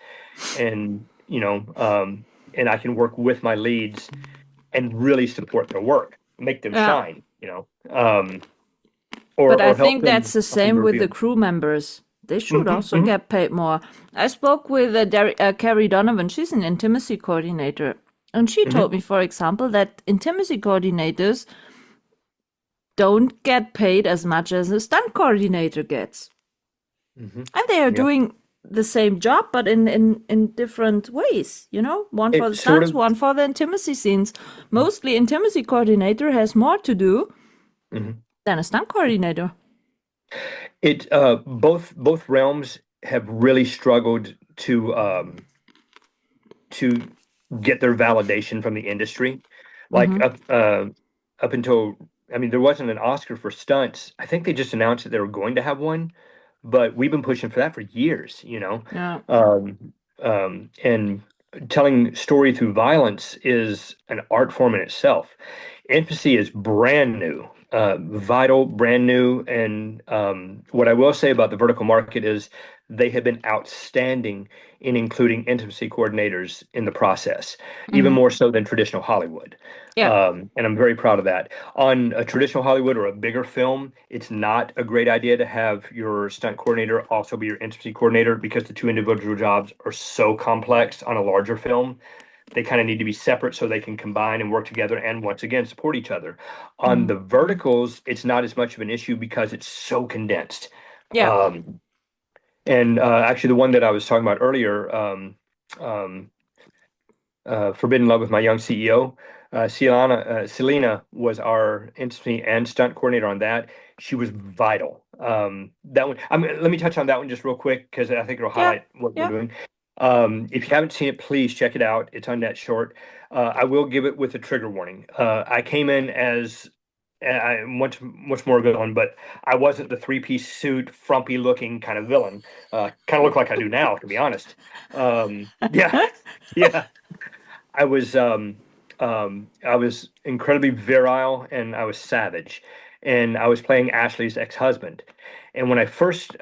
and and I can work with my leads and really support their work, make them Yeah. shine, or But I help think that's them the help them same with the reveal. crew members. They should Hmm. also get paid more. I spoke with Carrie Donovan. She's an intimacy coordinator. And she Hmm. told me, for example, that intimacy coordinators don't get paid as much as a stunt coordinator gets. Hmm. And they are Yeah, doing the same job, but in different ways, One for it the sort stunts, of. one for the intimacy scenes. Mostly intimacy coordinator has more to do Mhm. than a stunt coordinator. Both realms have really struggled to get their validation from the industry. Like Mm-hmm. up until, I mean, there wasn't an Oscar for stunts. I think they just announced that they were going to have one, but we've been pushing for that for years, you know. Yeah. And telling story through violence is an art form in itself. Infancy is brand new, vital, brand new. And what I will say about the vertical market is they have been outstanding in including intimacy coordinators in the process, even Mm-hmm. more so than traditional Hollywood. Yeah. And I'm very proud of that. On a traditional Hollywood or a bigger film, it's not a great idea to have your stunt coordinator also be your intimacy coordinator because the two individual jobs are so complex on a larger film. They kind of need to be separate so they can combine and work together and once again support each other. On Mm-hmm. the verticals, it's not as much of an issue because it's so condensed. Yeah. Um, and actually, the one that I was talking about earlier, um, Forbidden Love with My Young CEO, Selena was our intimacy and stunt coordinator on that. She was vital. That one, let me touch on that one just real quick because I think it'll Yeah. highlight what we're Yeah. doing. If you haven't seen it, please check it out. It's on Net Short. I will give it with a trigger warning. I came in as much more villain, but I wasn't the three-piece suit, frumpy looking kind of villain. Kind of look like I do now, to be honest. Yeah, yeah. I was incredibly virile and I was savage, and I was playing Ashley's ex-husband. And when I first,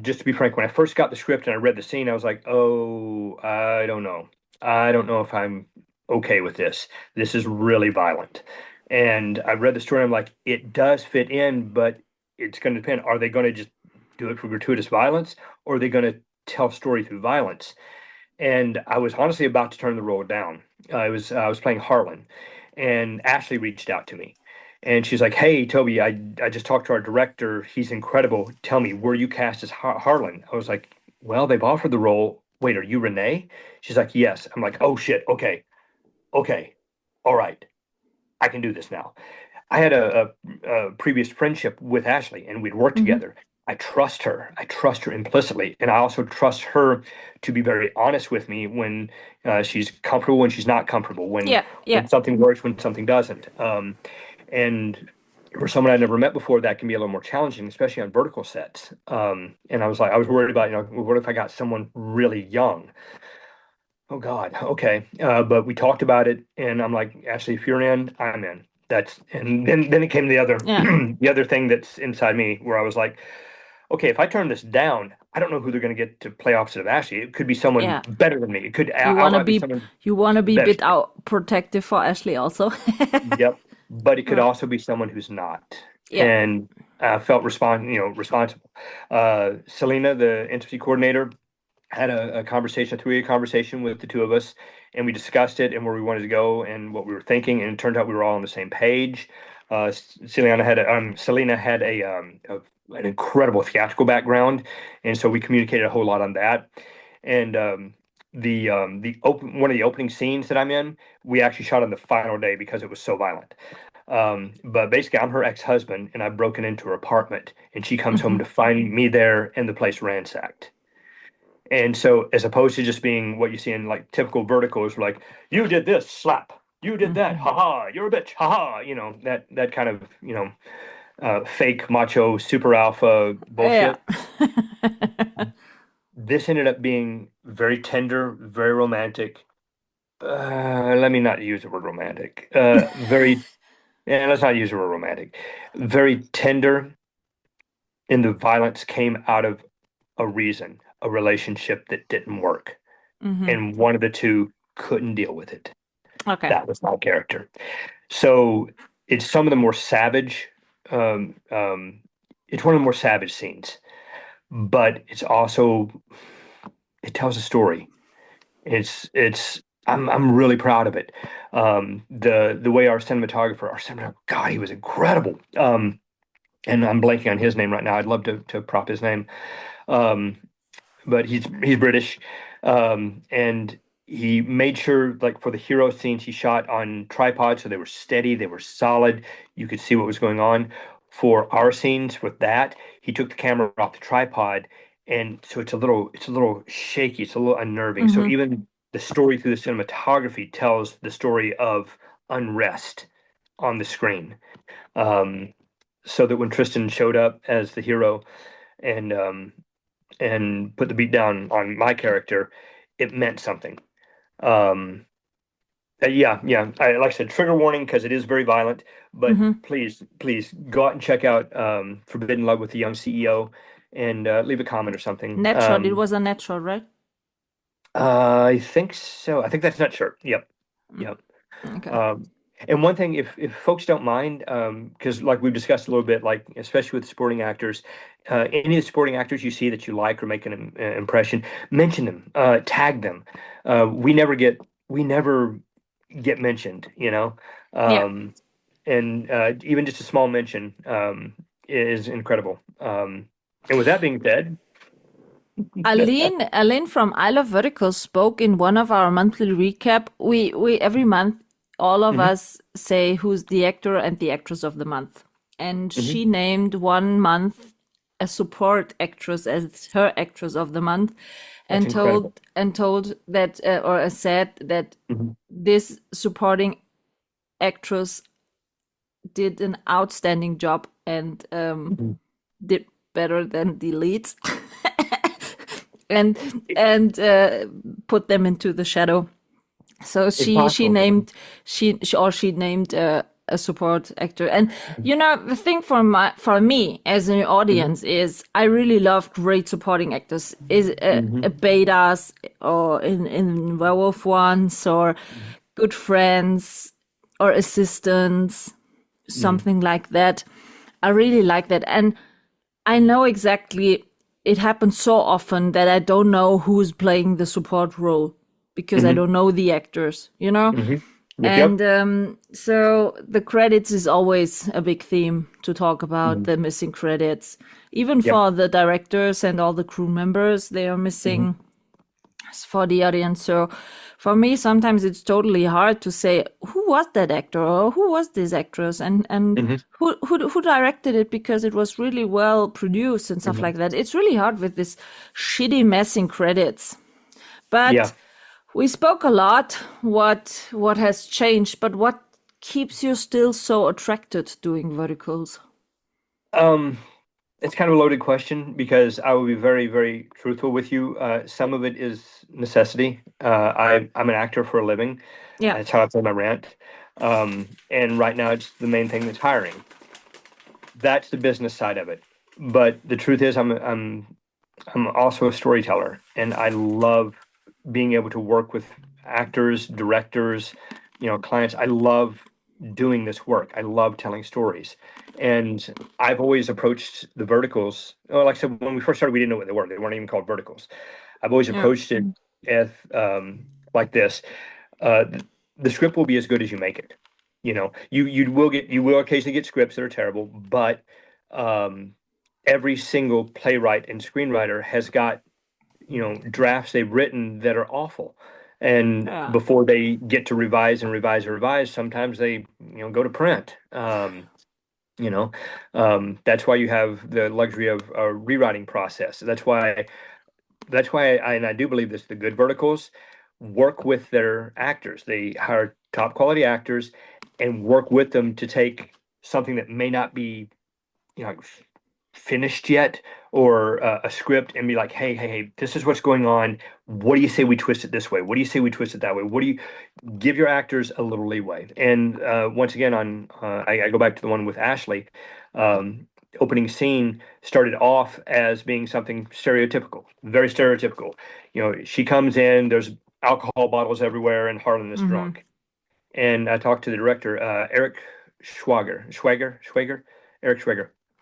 just to be frank, when I first got the script and I read the scene, I was like, "Oh, I don't know. I don't know if I'm okay with this. This is really violent." And I read the story. I'm like, it does fit in, but it's going to depend. Are they going to just do it for gratuitous violence, or are they going to tell story through violence? And I was honestly about to turn the role down. I was playing Harlan, and Ashley reached out to me, and she's like, "Hey, Toby, I just talked to our director. He's incredible. Tell me, were you cast as Harlan?" I was like, "Well, they've offered the role. Wait, are you Renee?" She's like, "Yes." I'm like, "Oh shit. Okay, okay, all right. I can do this now." I had a previous friendship with Ashley, and we'd worked Mm-hmm. together. I trust her. I trust her implicitly, and I also trust her to be very honest with me when she's comfortable, when she's not comfortable, Yeah. Yeah. when something works, when something doesn't. And for someone I'd never met before, that can be a little more challenging, especially on vertical sets. And I was worried about, what if I got someone really young? Oh God, okay. But we talked about it, and I'm like, Ashley, if you're in, I'm in. And then it came the other Yeah. the other thing that's inside me where I was like, okay, if I turn this down, I don't know who they're going to get to play opposite of Ashley. It could be someone Yeah. better than me. It could You wanna outright be be someone you wanna be a better. bit out protective for Ashley also. Yep. But it could Uh, also be someone who's not. yeah. And I felt responsible. Selena, the intimacy coordinator, had a conversation, a three-way conversation with the two of us, and we discussed it and where we wanted to go and what we were thinking. And it turned out we were all on the same page. Selena had an incredible theatrical background, and so we communicated a whole lot on that. And one of the opening scenes that I'm in, we actually shot on the final day because it was so violent. But basically, I'm her ex-husband, and I've broken into her apartment, and she comes home Hmm. to find me there and the place ransacked. And so, as opposed to just being what you see in like typical verticals, like you did this, slap, you did that, Hmm. haha, you're a bitch, haha, that kind of fake macho super alpha Yeah. bullshit. This ended up being very tender, very romantic. Let me not use the word romantic. Let's not use the word romantic. Very tender, and the violence came out of a reason, a relationship that didn't work. Hmm. And one of the two couldn't deal with it. Okay. That was my character. So it's some of the more savage. Um, um, it's one of the more savage scenes, but it tells a story. I'm really proud of it. The way our cinematographer, God, he was incredible. And I'm blanking on his name right now. I'd love to prop his name. Um, but he's British, and he made sure, like for the hero scenes, he shot on tripod, so they were steady, they were solid. You could see what was going on. For our scenes with that, he took the camera off the tripod, and so it's a little shaky, it's a little unnerving. So Hmm. the story through the cinematography tells the story of unrest on the screen. So that when Tristan showed up as the hero and put the beat down on my character, it meant something. Yeah. Like I said, trigger warning because it is very violent. But please go out and check out Forbidden Love with the Young CEO and leave a comment or something. Natural. It was a natural, right? I think so. I think that's not sure. Yep. Okay. And one thing, if folks don't mind, because like we've discussed a little bit, like especially with supporting actors, any of the supporting actors you see that you like or make an impression, mention them, tag them. We never get mentioned, and even just a small mention is incredible. And with that being said, Aline from I Love Verticals spoke in one of our monthly recap. We every month, all of us say who's the actor and the actress of the month. And she named one month a support actress as her actress of the month, and told that or said that this supporting actress did an outstanding job and did better than the leads. and put them into the shadow. So she named a support actor. And the thing for me as an audience is I really love great supporting actors. Is a badass or in Werewolf once or good friends or assistants, something like that. I really like that, and I know exactly. It happens so often that I don't know who's playing the support role because I don't know the actors, And so the credits is always a big theme to talk about, the missing credits. Even for the directors and all the crew members, they are missing for the audience. So for me, sometimes it's totally hard to say who was that actor or who was this actress and who directed it, because it was really well produced and stuff like that. It's really hard with this shitty messing credits. But we spoke a lot what has changed, but what keeps you still so attracted doing verticals? It's kind of a loaded question because I will be very, very truthful with you. Some of it is necessity. I'm an actor for a living. Yeah. That's how I pay my rent. And right now it's the main thing that's hiring. That's the business side of it. But the truth is I'm also a storyteller, and I love being able to work with actors, directors, clients. I love doing this work. I love telling stories. And I've always approached the verticals. Like I said, when we first started, we didn't know what they were. They weren't even called verticals. I've always approached it as like this. The script will be as good as you make it. You will occasionally get scripts that are terrible, but every single playwright and screenwriter has got drafts they've written that are awful. And before they get to revise, sometimes they go to print. That's why you have the luxury of a rewriting process. That's why I do believe this, the good verticals work with their actors. They hire top quality actors and work with them to take something that may not be finished yet, or a script, and be like, hey, this is what's going on. What do you say we twist it this way? What do you say we twist it that way? What do you give your actors a little leeway? And once again, I go back to the one with Ashley. Opening scene started off as being something stereotypical, very stereotypical. She comes in, there's alcohol bottles everywhere, and Harlan is drunk. And I talked to the director, Eric Schwager.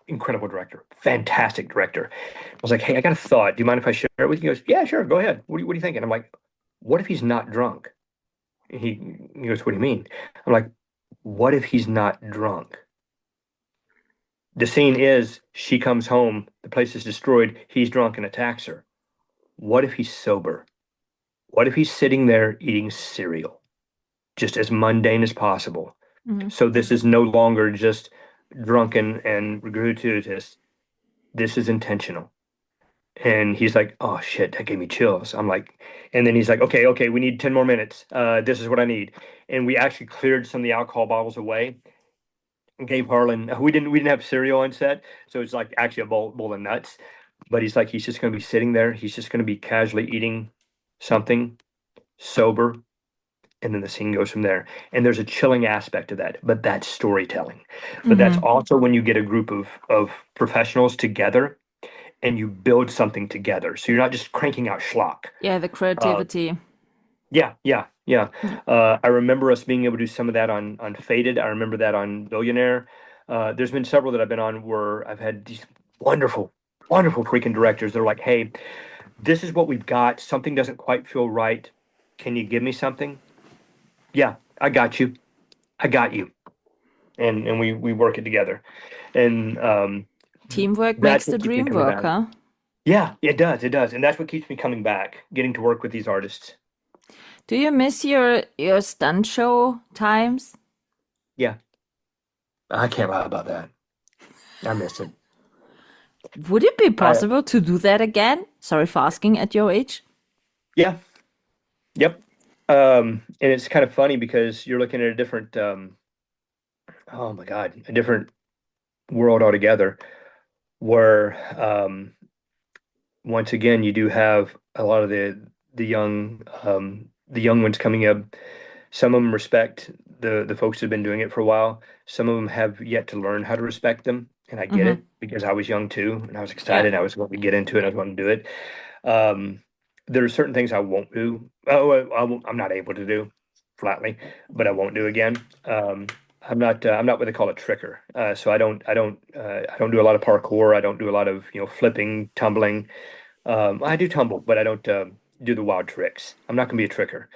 Incredible director, fantastic director. I was like, hey, I got a thought. Do you mind if I share it with you? He goes, yeah, sure, go ahead. What do you think? And I'm like, what if he's not drunk? And he goes, what do you mean? I'm like, what if he's not drunk? The scene is she comes home, the place is destroyed, he's drunk and attacks her. What if he's sober? What if he's sitting there eating cereal? Just as mundane as possible. So this is no longer just drunken and gratuitous. This is intentional. And he's like, oh shit, that gave me chills. I'm like, and then he's like, okay, we need 10 more minutes. This is what I need. And we actually cleared some of the alcohol bottles away and gave Harlan, we didn't have cereal on set. So it's like actually a bowl of nuts. But he's just going to be sitting there. He's just going to be casually eating something sober. And then the scene goes from there. And there's a chilling aspect of that, but that's storytelling. But that's Mm-hmm. also when you get a group of professionals together and you build something together. So you're not just cranking out schlock. Yeah, the Uh, creativity. yeah. Yeah. I remember us being able to do some of that on Faded. I remember that on Billionaire. There's been several that I've been on where I've had these wonderful, wonderful freaking directors. They're like, hey, this is what we've got. Something doesn't quite feel right. Can you give me something? Yeah, I got you. I got you. And we work it together. And Teamwork makes that's the what keeps me dream coming work, back. huh? Yeah, it does. It does. And that's what keeps me coming back, getting to work with these artists. Do you miss your stunt show times? Yeah, I can't lie about that. I miss it. Would it be I possible to do that again? Sorry for asking at your age. Yeah, yep. And it's kind of funny because you're looking at a different oh my God, a different world altogether where once again you do have a lot of the young ones coming up. Some of them respect the folks that have been doing it for a while. Some of them have yet to learn how to respect them, and I get Mm-hmm. it because I was young too, and I was Yeah. excited. I was going to get into it. I was going to do it. Um, there are certain things I won't do. Oh, I'm not able to do flatly, but I won't do again. I'm not what they call a tricker. So I don't do a lot of parkour. I don't do a lot of, flipping, tumbling. I do tumble, but I don't do the wild tricks. I'm not going to be a tricker,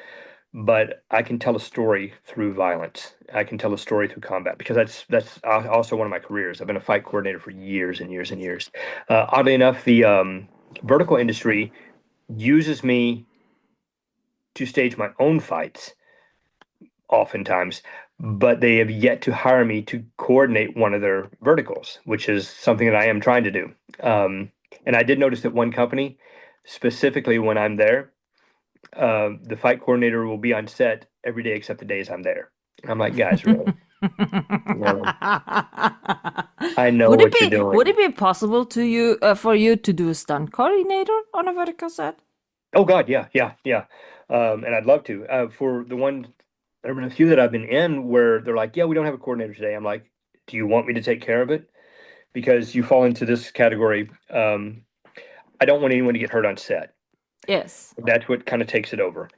but I can tell a story through violence. I can tell a story through combat because that's also one of my careers. I've been a fight coordinator for years and years and years. Oddly enough, the vertical industry uses me to stage my own fights oftentimes, but they have yet to hire me to coordinate one of their verticals, which is something that I am trying to do. And I did notice that one company, specifically when I'm there, the fight coordinator will be on set every day except the days I'm there. And I'm like, guys, really? No, I know what you're Would it doing. be possible to you for you to do a stunt coordinator on a vertical set? Oh God, yeah. And I'd love to. For the one, there have been a few that I've been in where they're like, yeah, we don't have a coordinator today. I'm like, do you want me to take care of it? Because you fall into this category. I don't want anyone to get hurt on set. Yes. That's what kind of takes it over.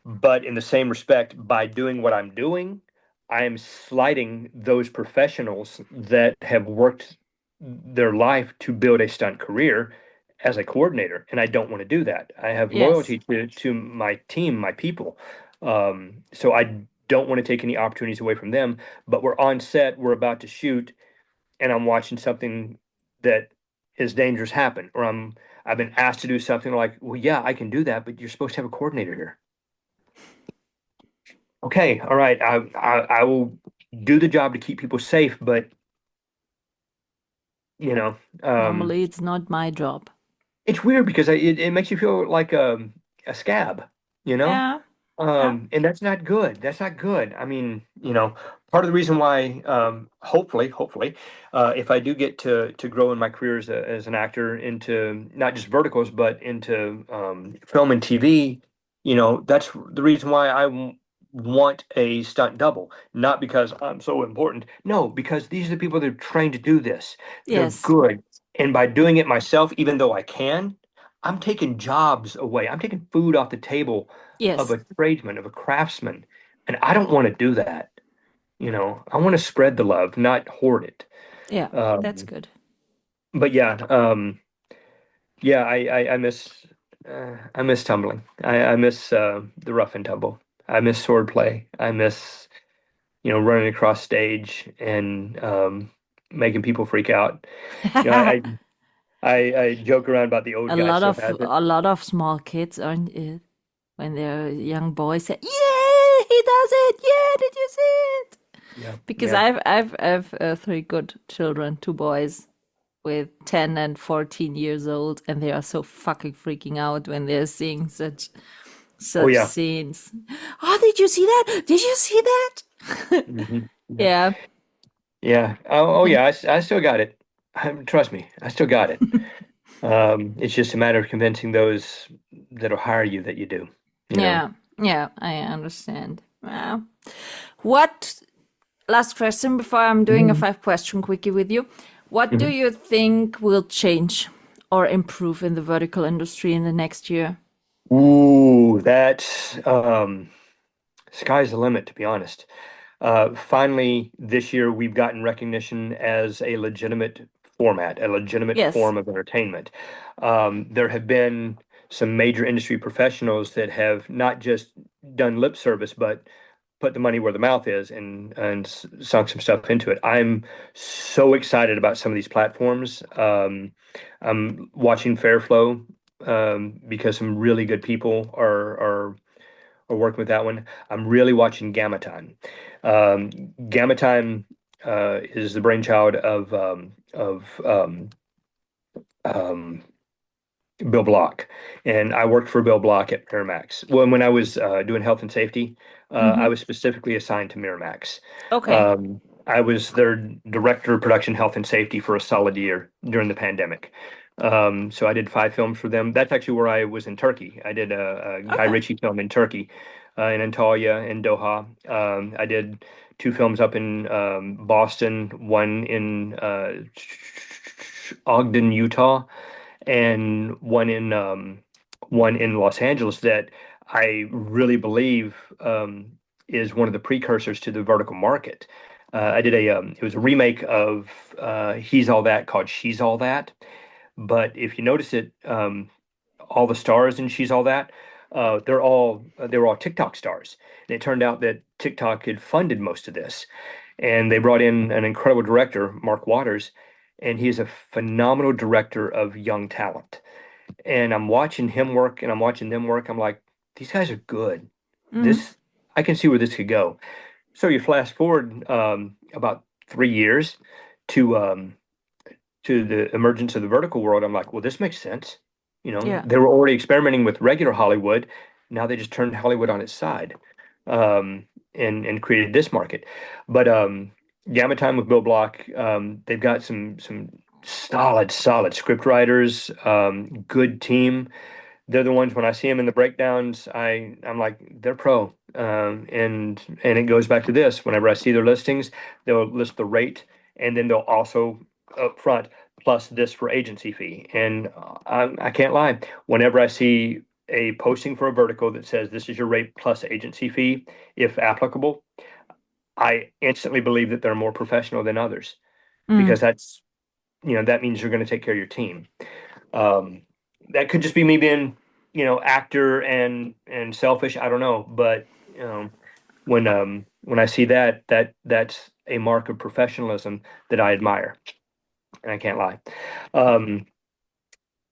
But in the same respect, by doing what I'm doing, I am slighting those professionals that have worked their life to build a stunt career as a coordinator, and I don't want to do that. I have Yes. loyalty to my team, my people. So I don't want to take any opportunities away from them. But we're on set, we're about to shoot, and I'm watching something that is dangerous happen, or I've been asked to do something like, well, yeah, I can do that, but you're supposed to have a coordinator here. Okay, all right, I will do the job to keep people safe, but you know, um, Normally, it's not my job. it's weird because it makes you feel like a scab, you know? Yeah. Yeah. And that's not good. That's not good. I mean, part of the reason why, hopefully, if I do get to grow in my career as an actor into not just verticals, but into film and TV, that's the reason why want a stunt double. Not because I'm so important. No, because these are the people that are trained to do this. They're Yes. good. And by doing it myself, even though I can, I'm taking jobs away. I'm taking food off the table of Yes. a tradesman, of a craftsman. And I don't want to do that. I want to spread the love, not hoard it. Yeah. That's Um, good. but yeah, I miss tumbling. I miss the rough and tumble. I miss swordplay. I miss, running across stage and making people freak out. You know, I, I joke around about the old guy still has it. A lot of small kids, aren't it? When they're young boys say, "Yeah, he does it! Yeah, did you see it?" Yeah, Because yeah. I've three good children, two boys. with 10 and 14 years old, and they are so fucking freaking out when they're seeing Oh such yeah. scenes. Oh, did you see that? Did you see that? Hmm. Yeah. Yeah. Yeah. Oh yeah. I still got it. Trust me, I still got it. It's just a matter of convincing those that'll hire you that you do. You know. Yeah. Yeah, I understand. Wow. What last question before I'm doing a Mhm. 5 question quickie with you. What do Mhm. you think will change or improve in the vertical industry in the next year? Ooh, that's sky's the limit, to be honest. Finally, this year we've gotten recognition as a legitimate format, a legitimate Yes. form of entertainment. There have been some major industry professionals that have not just done lip service, but put the money where the mouth is and sunk some stuff into it. I'm so excited about some of these platforms. I'm watching Fairflow because some really good people are working with that one. I'm really watching Gamma Time. Gamma Time is the brainchild of Bill Block, and I worked for Bill Block at Miramax. When I was doing health and safety, I Hmm. was specifically assigned to Miramax. Okay. I was their director of production health and safety for a solid year during the pandemic. So I did 5 films for them. That's actually where I was in Turkey. I did a Guy Okay. Ritchie film in Turkey, in Antalya, in Doha. I did 2 films up in Boston, one in Ogden, Utah, and one in Los Angeles that I really believe is one of the precursors to the vertical market. I did it was a remake of He's All That called She's All That. But if you notice it, all the stars in She's All That, they were all TikTok stars. And it turned out that TikTok had funded most of this, and they brought in an incredible director, Mark Waters, and he is a phenomenal director of young talent. And I'm watching him work, and I'm watching them work. I'm like, these guys are good. Mm. This I can see where this could go. So you fast forward about 3 years to the emergence of the vertical world. I'm like, well, this makes sense. Yeah. They were already experimenting with regular Hollywood. Now they just turned Hollywood on its side, and created this market. But Gamma Time with Bill Block, they've got some solid script writers, good team. They're the ones when I see them in the breakdowns, I'm like, they're pro. And it goes back to this. Whenever I see their listings, they'll list the rate, and then they'll also up front plus this for agency fee. And I can't lie. Whenever I see a posting for a vertical that says this is your rate plus agency fee, if applicable, I instantly believe that they're more professional than others, Mm. because that means you're going to take care of your team. Um, that could just be me being, actor and selfish. I don't know, but when I see that's a mark of professionalism that I admire, and I can't lie. Um,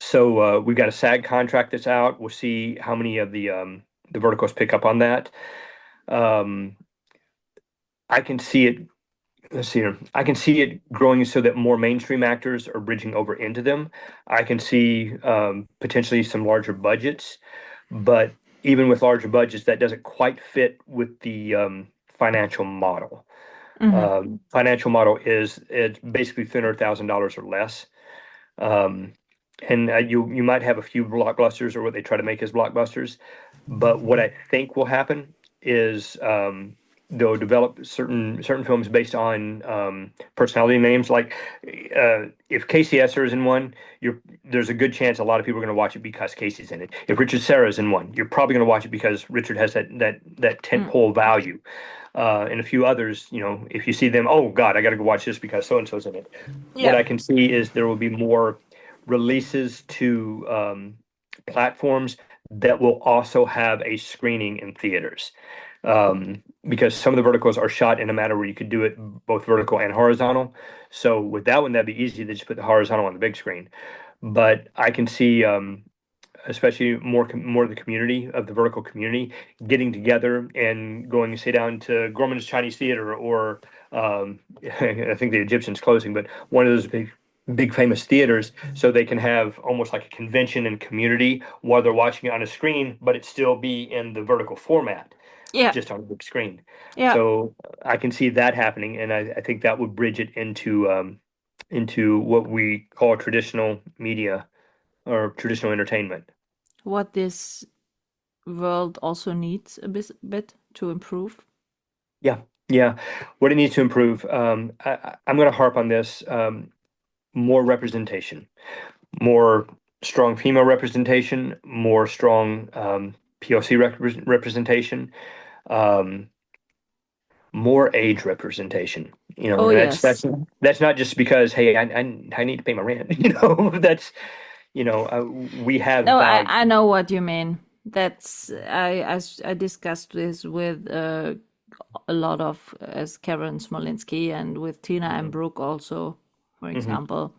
so we've got a SAG contract that's out. We'll see how many of the verticals pick up on that. Um, I can see it. Let's see here. I can see it growing so that more mainstream actors are bridging over into them. I can see potentially some larger budgets, but even with larger budgets, that doesn't quite fit with the financial model. Hmm. Financial model is it's basically $300,000 or less. Um, and you might have a few blockbusters or what they try to make as blockbusters, but what I think will happen is they'll develop certain films based on personality names. Like if Casey Esser is in one, there's a good chance a lot of people are going to watch it because Casey's in it. If Richard Serra is in one, you're probably going to watch it because Richard has that Mm. tentpole value. And a few others, if you see them, oh God, I got to go watch this because so and so's in it. What Yeah. I can see is there will be more releases to platforms that will also have a screening in theaters. Because some of the verticals are shot in a manner where you could do it both vertical and horizontal. So with that one, that'd be easy to just put the horizontal on the big screen. But I can see, especially more of the community of the vertical community getting together and going, say, down to Gorman's Chinese Theater, or I think the Egyptian's closing, but one of those big famous theaters, so they can have almost like a convention and community while they're watching it on a screen, but it still be in the vertical format, Yeah. just on a big screen. Yeah. So I can see that happening, and I think that would bridge it into what we call traditional media or traditional entertainment. What this world also needs a bit to improve. Yeah. What it needs to improve, I'm going to harp on this, more representation, more strong female representation, more strong POC representation, more age representation. Oh, that's yes. that's not just because, hey, I need to pay my rent. That's we have No, value. I know what you mean. That's I discussed this with a lot of as Karen Smolinski and with Tina and Brooke also, for example.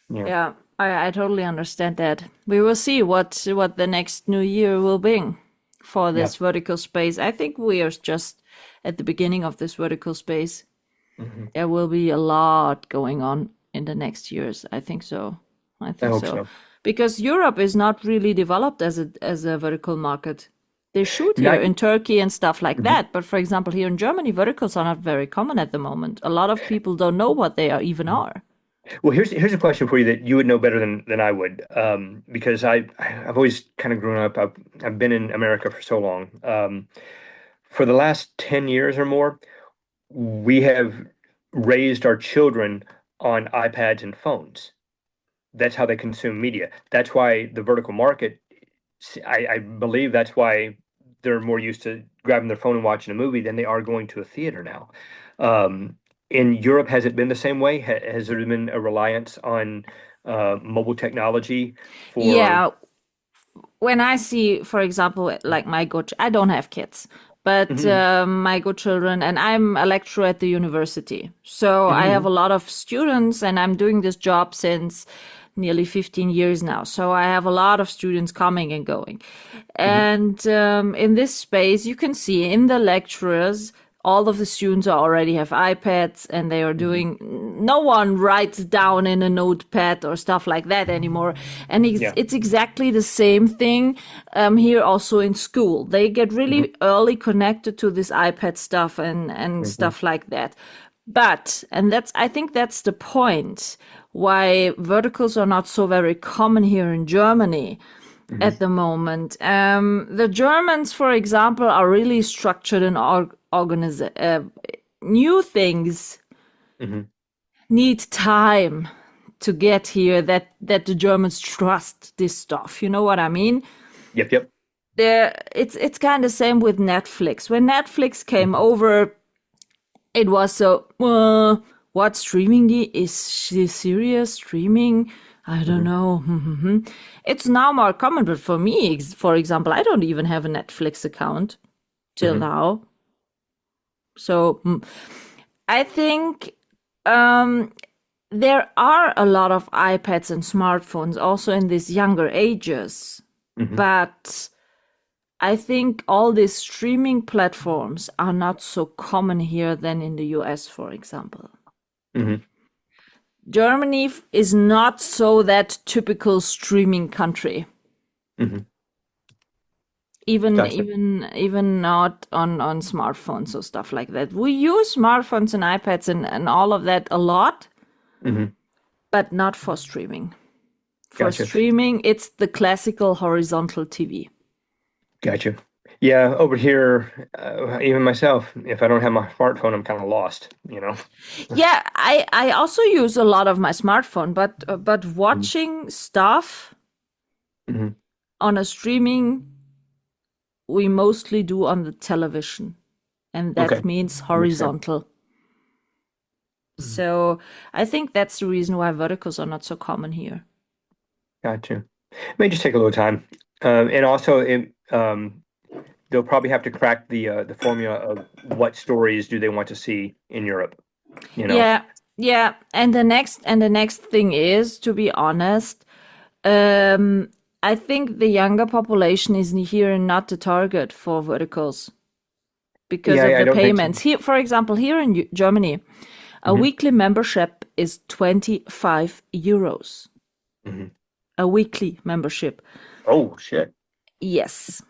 Yeah, I totally understand that. We will see what the next new year will bring for this vertical space. I think we are just at the beginning of this vertical space. There will be a lot going on in the next years. I think so. I hope so. Because Europe is not really developed as a vertical market. They shoot here in Turkey and stuff like that. But for example, here in Germany, verticals are not very common at the moment. A lot of people don't know what they even are. Well, here's a question for you that you would know better than I would, because I've always kind of grown up. I've been in America for so long. For the last 10 years or more, we have raised our children on iPads and phones. That's how they consume media. That's why the vertical market, I believe that's why they're more used to grabbing their phone and watching a movie than they are going to a theater now. In Europe, has it been the same way? Has there been a reliance on mobile technology for? Yeah. When I see, for example, like I don't have kids, but my good children, and I'm a lecturer at the university. So I have a lot of students, and I'm doing this job since nearly 15 years now. So I have a lot of students coming and going. And in this space, you can see in the lecturers, all of the students already have iPads, and they are doing, no one writes down in a notepad or stuff like that anymore. And it's exactly the same thing here also in school. They get really early connected to this iPad stuff and stuff like that. But, and I think that's the point why verticals are not so very common here in Germany at the moment. The Germans, for example, are really structured and new things need time to get here, that the Germans trust this stuff. You know what I mean? Yep. It's kind of the same with Netflix. When Netflix came over, it was so, what streaming is she serious streaming? I don't know. It's now more common, but for me, for example, I don't even have a Netflix account till now. So I think there are a lot of iPads and smartphones also in these younger ages, but I think all these streaming platforms are not so common here than in the US, for example. Germany is not so that typical streaming country. Even not on smartphones or stuff like that. We use smartphones and iPads and all of that a lot, but not for streaming. For streaming, it's the classical horizontal TV. Gotcha. Yeah, over here, even myself, if I don't have my smartphone, I'm kind of lost, Yeah, I also use a lot of my smartphone, but watching stuff on a streaming, we mostly do on the television, and that means horizontal. So I think that's the reason why verticals are not so common here. Gotcha. It may just take a little time, and also they'll probably have to crack the formula of what stories do they want to see in Europe. Yeah. And the next thing is, to be honest, I think the younger population is here not the target for verticals because of the payments. Here, for example, here in Germany, a weekly membership is 25 euros, a weekly membership. Oh, shit. Yes.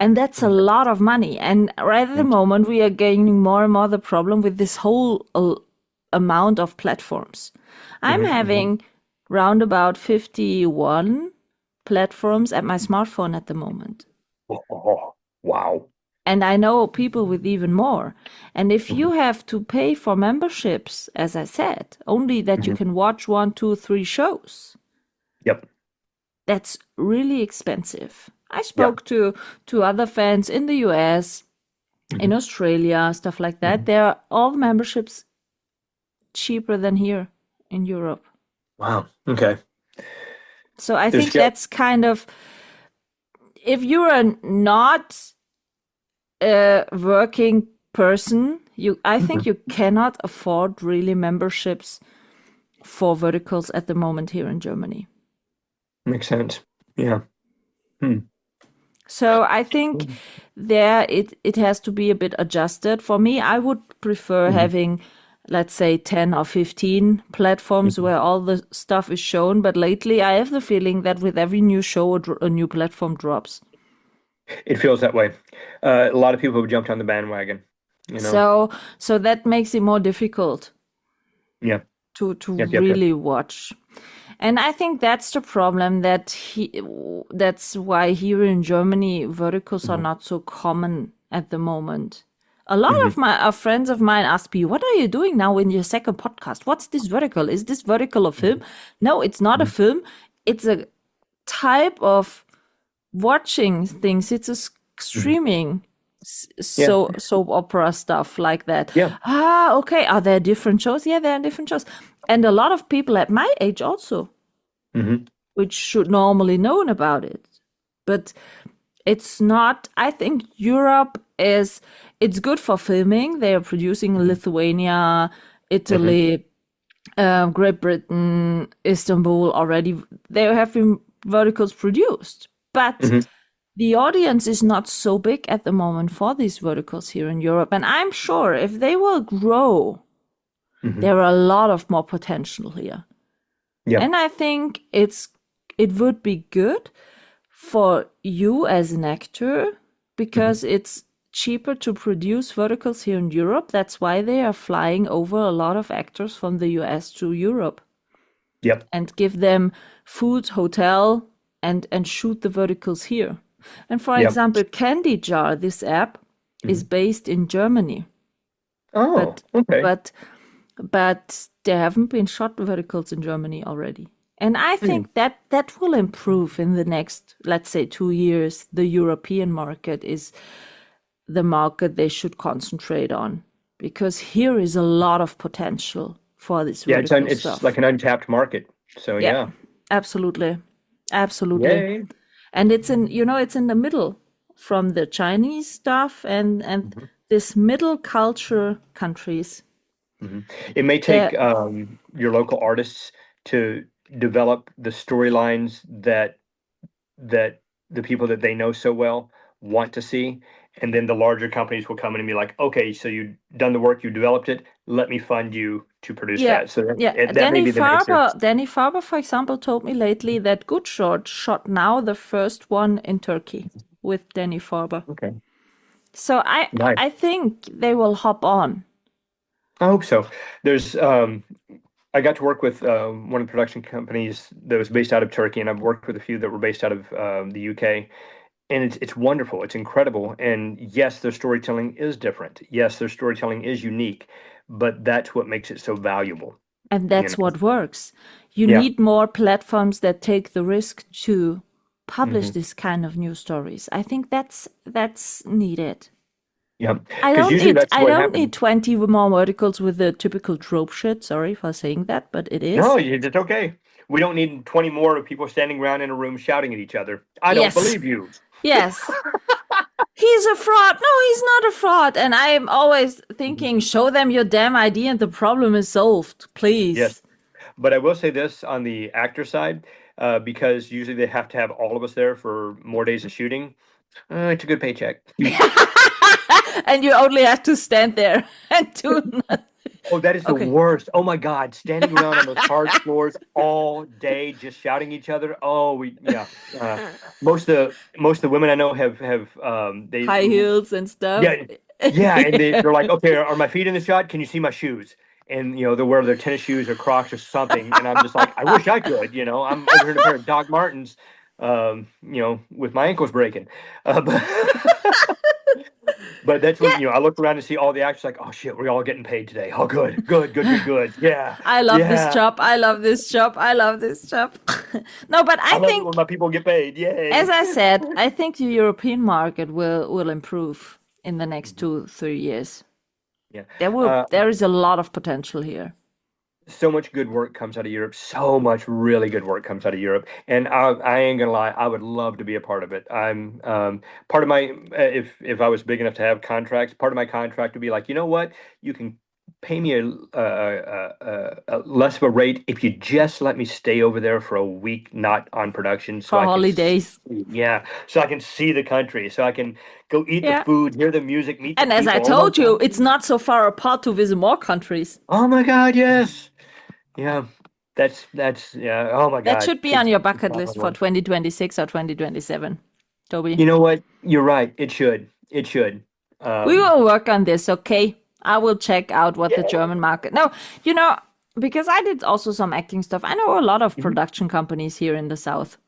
And that's a lot of money. And right at the moment, we are gaining more and more the problem with this whole amount of platforms. I'm having round about 51 platforms at my smartphone at the moment. Oh, wow. And I know people with even more. And if you have to pay for memberships, as I said, only that you can watch 1, 2, 3 shows, Yep. that's really expensive. I spoke to other fans in the US, in Australia, stuff like that. They're all memberships cheaper than here in Europe. Wow. Okay. So I think that's kind of, if you're a not a working person, I think you cannot afford really memberships for verticals at the moment here in Germany. Makes sense. Yeah. So I think there it has to be a bit adjusted. For me, I would prefer having, let's say, 10 or 15 platforms where all the stuff is shown. But lately, I have the feeling that with every new show, a new platform drops. It feels that way. A lot of people have jumped on the bandwagon. So that makes it more difficult. Yeah. To really watch. And I think that's the problem, that's why here in Germany verticals are not so common at the moment. A lot of my friends of mine ask me, what are you doing now in your second podcast? What's this vertical? Is this vertical a film? No, it's not a film. It's a type of watching things. It's a streaming soap opera stuff like that. Yeah. Okay. Are there different shows? Yeah, there are different shows. And a lot of people at my age also, which should normally know about it. But it's not, I think Europe it's good for filming. They are producing in Lithuania, Italy, Great Britain, Istanbul already. There have been verticals produced. But the audience is not so big at the moment for these verticals here in Europe. And I'm sure if they will grow, there are a lot of more potential here. Yeah. And I think it would be good for you as an actor because it's cheaper to produce verticals here in Europe. That's why they are flying over a lot of actors from the US to Europe. Yep. And give them food, hotel, and shoot the verticals here. And for example, Candy Jar, this app, is based in Germany. Oh, okay. But there haven't been shot verticals in Germany already. And I think that will improve in the next, let's say, 2 years. The European market is the market they should concentrate on because here is a lot of potential for this vertical stuff. It's like an untapped market. So yeah. Absolutely. Yay. And it's in the middle from the Chinese stuff and this middle culture countries. It may take your local artists to develop the storylines that the people that they know so well want to see. And then the larger companies will come in and be like, okay, so you've done the work, you developed it. Let me fund you to produce that. So that may be the mixer. Danny Farber, for example, told me lately that Good Short shot now the first one in Turkey with Danny Farber. Okay. So I think they will hop on. I hope so. There's I got to work with one of the production companies that was based out of Turkey, and I've worked with a few that were based out of the UK. And it's wonderful. It's incredible. And yes, their storytelling is different. Yes, their storytelling is unique, but that's what makes it so valuable. And that's what works. You need more platforms that take the risk to publish this kind of new stories. I think that's needed. Yeah. I don't need 20 more verticals with the typical trope shit. Sorry for saying that, but it is. No, it's okay. We don't need 20 more people standing around in a room shouting at each other. I don't believe you. Yes. He's a fraud. No, he's not a fraud. And I'm always thinking, show them your damn ID and the problem is solved, please. Yes. But I will say this on the actor side, because usually they have to have all of us there for more days of shooting. It's a good paycheck. And you only have to stand there and do nothing. Oh, that is the Okay. worst. Oh my God, standing around on those hard floors all day, just shouting at each other. Oh, yeah. Most of the women I know have they High heels and stuff. yeah, yeah, and they're like, okay, are my feet in the shot? Can you see my shoes? And they'll wear their tennis shoes or Crocs or something, and I'm just like, I wish I could. I'm over here in a pair of Doc Martens, with my ankles breaking. But but that's when Yeah, I look around and see all the actors like, oh shit, we're all getting paid today. Oh, good, good, good, good, good. Yeah, I love this yeah. job. I love this job. I love this job. No, but I I love it think, when my people get paid. as Yay. I said, I think the European market will improve in the next 2-3 years. Yeah. There is a lot of potential here. So much good work comes out of Europe. So much really good work comes out of Europe, and I ain't gonna lie, I would love to be a part of it. I'm part of my if I was big enough to have contracts, part of my contract would be like, you know what, you can pay me a less of a rate if you just let me stay over there for a week, not on production, so For I can holidays. yeah, so I can see the country, so I can go eat the Yeah. food, hear the music, meet the And as I people. Oh my told you, God. it's not so far apart to visit more countries. Oh my God, yes. Yeah, that's yeah. Oh my That God, should be on your it's bucket not list my for one. 2026 or 2027, Toby. You know what? You're right. It should. It should. We Um, will work on this, okay? I will check out what the yeah. German market. No, because I did also some acting stuff. I know a lot of Mhm, production companies here in the South,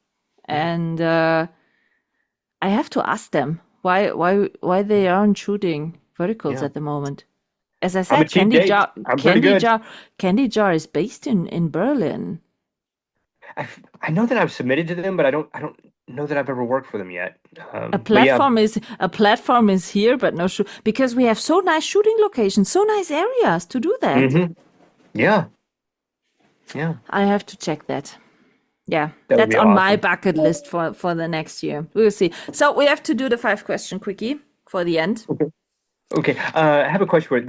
mhm. and I have to ask them why they aren't shooting verticals Yeah. at the moment. As I I'm a said, cheap date. I'm pretty good. Candy Jar is based in Berlin. I know that I've submitted to them, but I don't know that I've ever worked for them yet. A But yeah. platform is here, but no shoot because we have so nice shooting locations, so nice areas to do that. Yeah. Yeah. I have to check that. Yeah, That would that's be on my awesome. bucket list for the next year. We'll see. So we have to do the 5 question quickie for the end. Okay. I have a question for you.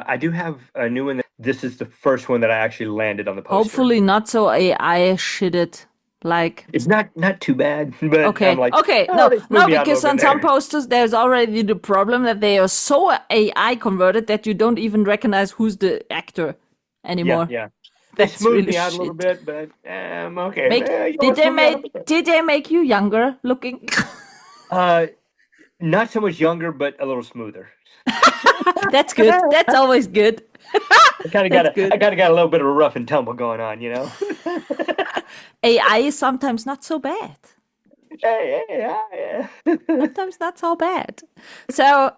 I do have a new one. This is the first one that I actually landed on the poster. Hopefully not so AI shitted. Like, It's not too bad, but I'm okay, like, okay, oh, no, they screwed no, me out a because little on bit some there. posters there's already the problem that they are so AI converted that you don't even recognize who's the actor Yeah, anymore. yeah. They That's smoothed really me out a little shit. bit, but I'm okay. You know what? Smooth me out a little bit. Did they make you younger looking? Uh, Not so much younger, but a little smoother. That's good. That's always good. That's I good. kind of got a little bit of a rough and tumble going on, you know. AI is sometimes not so bad. Yeah. Sometimes not so bad. So,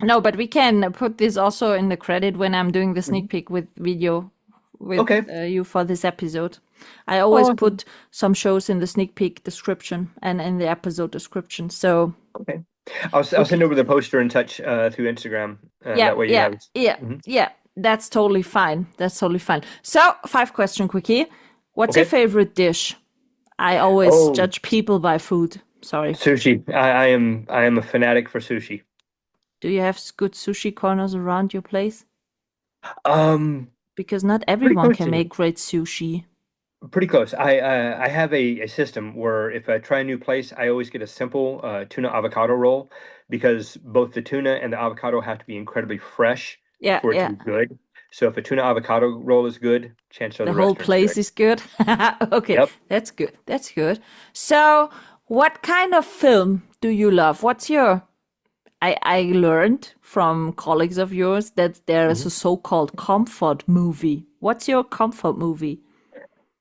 no, but we can put this also in the credit when I'm doing the sneak peek with video with Okay. you for this episode. I always Awesome. put some shows in the sneak peek description and in the episode description. So, Okay. I'll send over the poster and touch through Instagram. yeah, That way you yeah, have it. yeah, Mhm. yeah. That's totally fine. That's totally fine. So, 5 question quickie. What's your Okay. favorite dish? I always Oh, judge people by food. Sorry. sushi. I am a fanatic for sushi. Do you have good sushi corners around your place? Um, Because not Pretty everyone close can to you. make great sushi. Pretty close. I have a system where if I try a new place, I always get a simple tuna avocado roll because both the tuna and the avocado have to be incredibly fresh Yeah, for it to yeah. be good. So if a tuna avocado roll is good, chances are The the whole restaurant's place good. is good. Okay, Yep. that's good. That's good. So, what kind of film do you love? What's your I learned from colleagues of yours that there is Mhm. a so-called comfort movie. What's your comfort movie?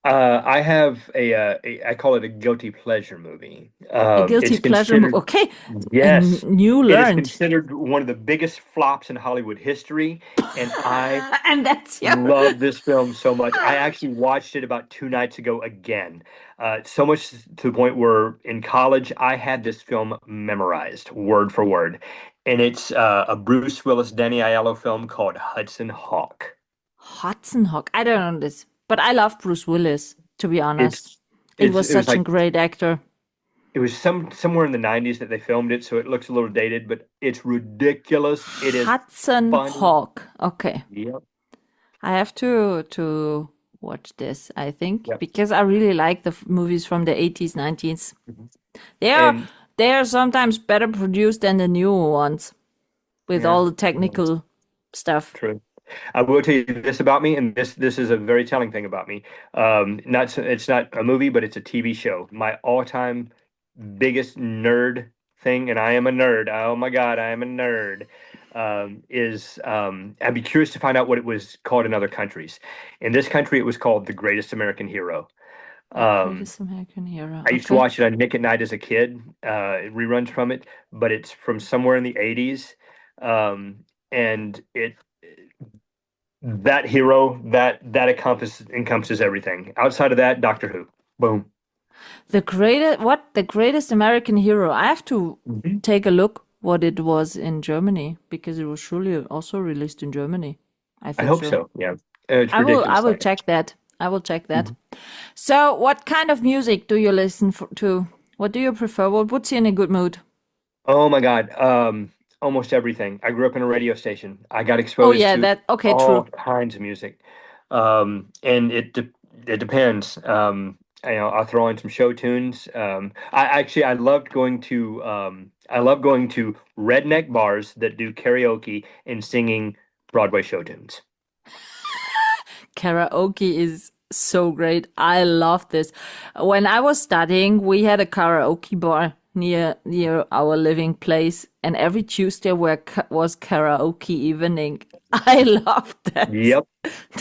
I have I call it a guilty pleasure movie. A guilty It's pleasure movie. considered, Okay, yes, you it is learned. considered one of the biggest flops in Hollywood history, and I And that's your love this film so much. I actually watched it about 2 nights ago again. So much to the point where in college I had this film memorized word for word, and it's a Bruce Willis, Danny Aiello film called Hudson Hawk. Hudson Hawk. I don't know this, but I love Bruce Willis, to be honest. It's It was it was such a like great actor. it was somewhere in the 90s that they filmed it, so it looks a little dated, but it's ridiculous. It is Hudson funny. Hawk. Okay. Yep. I have to watch this, I think, Yep. because I really like the movies from the 80s, 90s. Mhm. They are And they are sometimes better produced than the newer ones with yeah, all the technical stuff. true. I will tell you this about me, and this is a very telling thing about me. It's not a movie, but it's a TV show. My all-time biggest nerd thing, and I am a nerd. Oh my God, I am a nerd. Is I'd be curious to find out what it was called in other countries. In this country, it was called The Greatest American Hero. The Um, Greatest American Hero. I used to Okay. watch it on Nick at Night as a kid, reruns from it, but it's from somewhere in the 80s. And it that hero that encompasses everything. Outside of that, Doctor Who. Boom. The greatest American hero? I have to Mhm. take a look what it was in Germany because it was surely also released in Germany. I I think hope so. so. Yeah. It's I ridiculous. will Like it. check that. I will check that. Mhm. So, what kind of music do you listen to? What do you prefer? What puts you in a good mood? Oh my God. Almost everything. I grew up in a radio station. I got Oh exposed yeah, to that okay, all true. kinds of music. And it depends. I'll throw in some show tunes. I love going to redneck bars that do karaoke and singing Broadway show tunes. Karaoke is so great. I love this. When I was studying, we had a karaoke bar near our living place, and every Tuesday was karaoke evening. I loved that. Yep.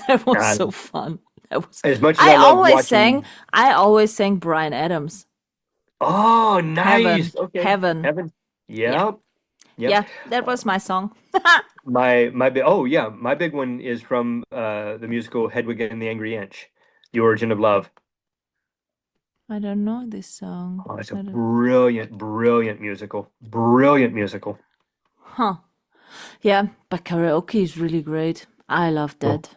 That was Uh, so fun. That was. as much as I I love always sang. watching. I always sang Brian Adams. Oh, Heaven, nice. Okay. heaven. Heaven. Yeah, Yep. Yep. yeah. That was my song. My big one is from the musical Hedwig and the Angry Inch, The Origin of Love. I don't know this song. Oh, it's a I don't. brilliant, brilliant musical. Brilliant musical. Huh. Yeah, but karaoke is really great. I love Oh. that.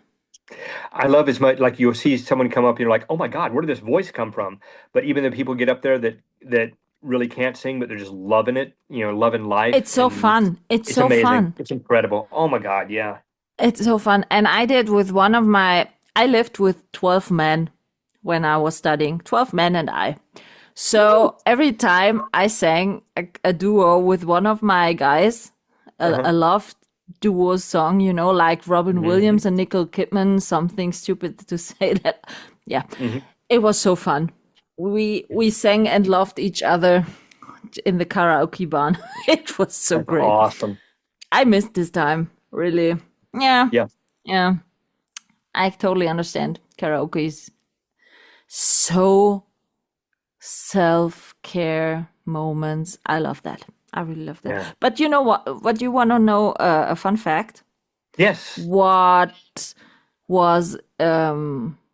I love as much like you'll see someone come up and you're like, oh my God, where did this voice come from? But even the people get up there that really can't sing, but they're just loving it, loving It's life, so and fun. It's it's so amazing. fun. It's incredible. Oh my God, yeah. It's so fun. And I did with I lived with 12 men when I was studying, 12 men and I. So every time I sang a duo with one of my guys, Uh-huh. a love duo song, like Robin hmm Williams and Nicole Kidman, something stupid to say that. Yeah, hmm it was so fun. We sang and loved each other in the karaoke barn. It was so That's great. awesome. I missed this time, really. Yeah, Yeah. yeah. I totally understand. Karaoke is so self-care moments. I love that. I really love that. Yeah. But you know what? What you want to know? A fun fact. Yes. What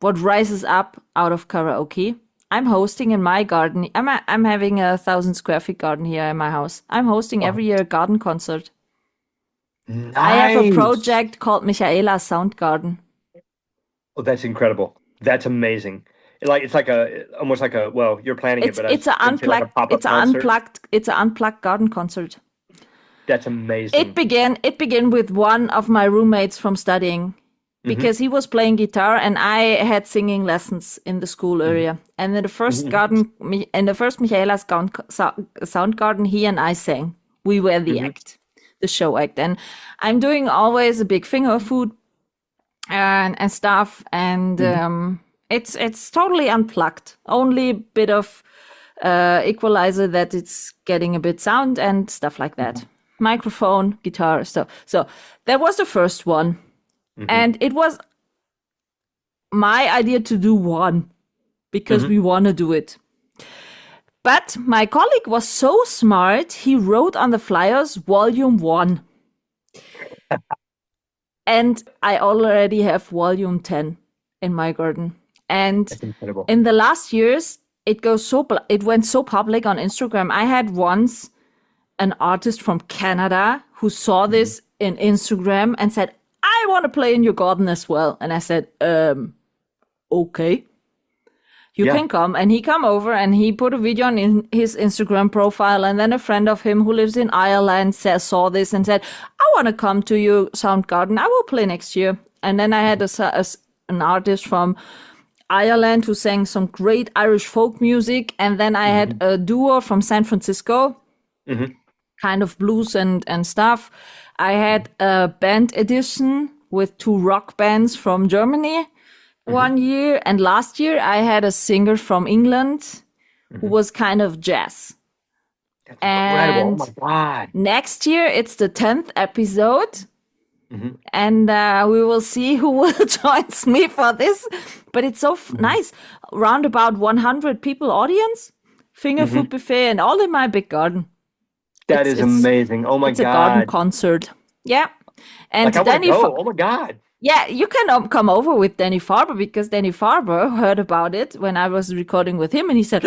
what rises up out of karaoke? I'm hosting in my garden. I'm having a 1,000 square feet garden here in my house. I'm hosting Oh, every year a garden concert. I have a nice. project called Michaela Sound Garden. Oh, that's incredible. That's amazing. It's like almost like well, you're planning it, It's but I it's was a going to say like a unplugged pop-up concert. it's an unplugged garden concert. That's amazing. It began with one of my roommates from studying hmm because he was playing guitar and I had singing lessons in the school hmm area. And hmm in the first Michaela's Sound Garden, he and I sang. We were the hmm act, the show act. And I'm doing always a big finger food and stuff. And hmm it's totally unplugged. Only a bit of equalizer that it's getting a bit sound and stuff like that. Microphone, guitar, stuff. So that was the first one. hmm And it was my idea to do one because hmm we want to do it. But my colleague was so smart, he wrote on the flyers volume 1. And I already have volume 10 in my garden. And That's incredible. in the last years, it went so public on Instagram. I had once an artist from Canada who saw hmm this in Instagram and said, I want to play in your garden as well. And I said, okay, you Yeah. can come. And he come over and he put a video on his Instagram profile. And then a friend of him who lives in Ireland saw this and said, I want to come to your sound garden. I will play next year. And then I had an artist from Ireland who sang some great Irish folk music. And then I had hmm a duo from San Francisco, hmm kind of blues and stuff. I had a band edition with 2 rock bands from Germany one year. And last year I had a singer from England who was kind of jazz. That's incredible. And Oh my God. next year it's the 10th episode. And we will see who will joins me for this. But it's so nice. Around about 100 people audience, finger food buffet, and all in my big garden. That is amazing. Oh my It's a garden God. concert. Yeah. And Like I want Danny, to go. Oh my God. yeah, you can come over with Danny Farber because Danny Farber heard about it when I was recording with him, and he said,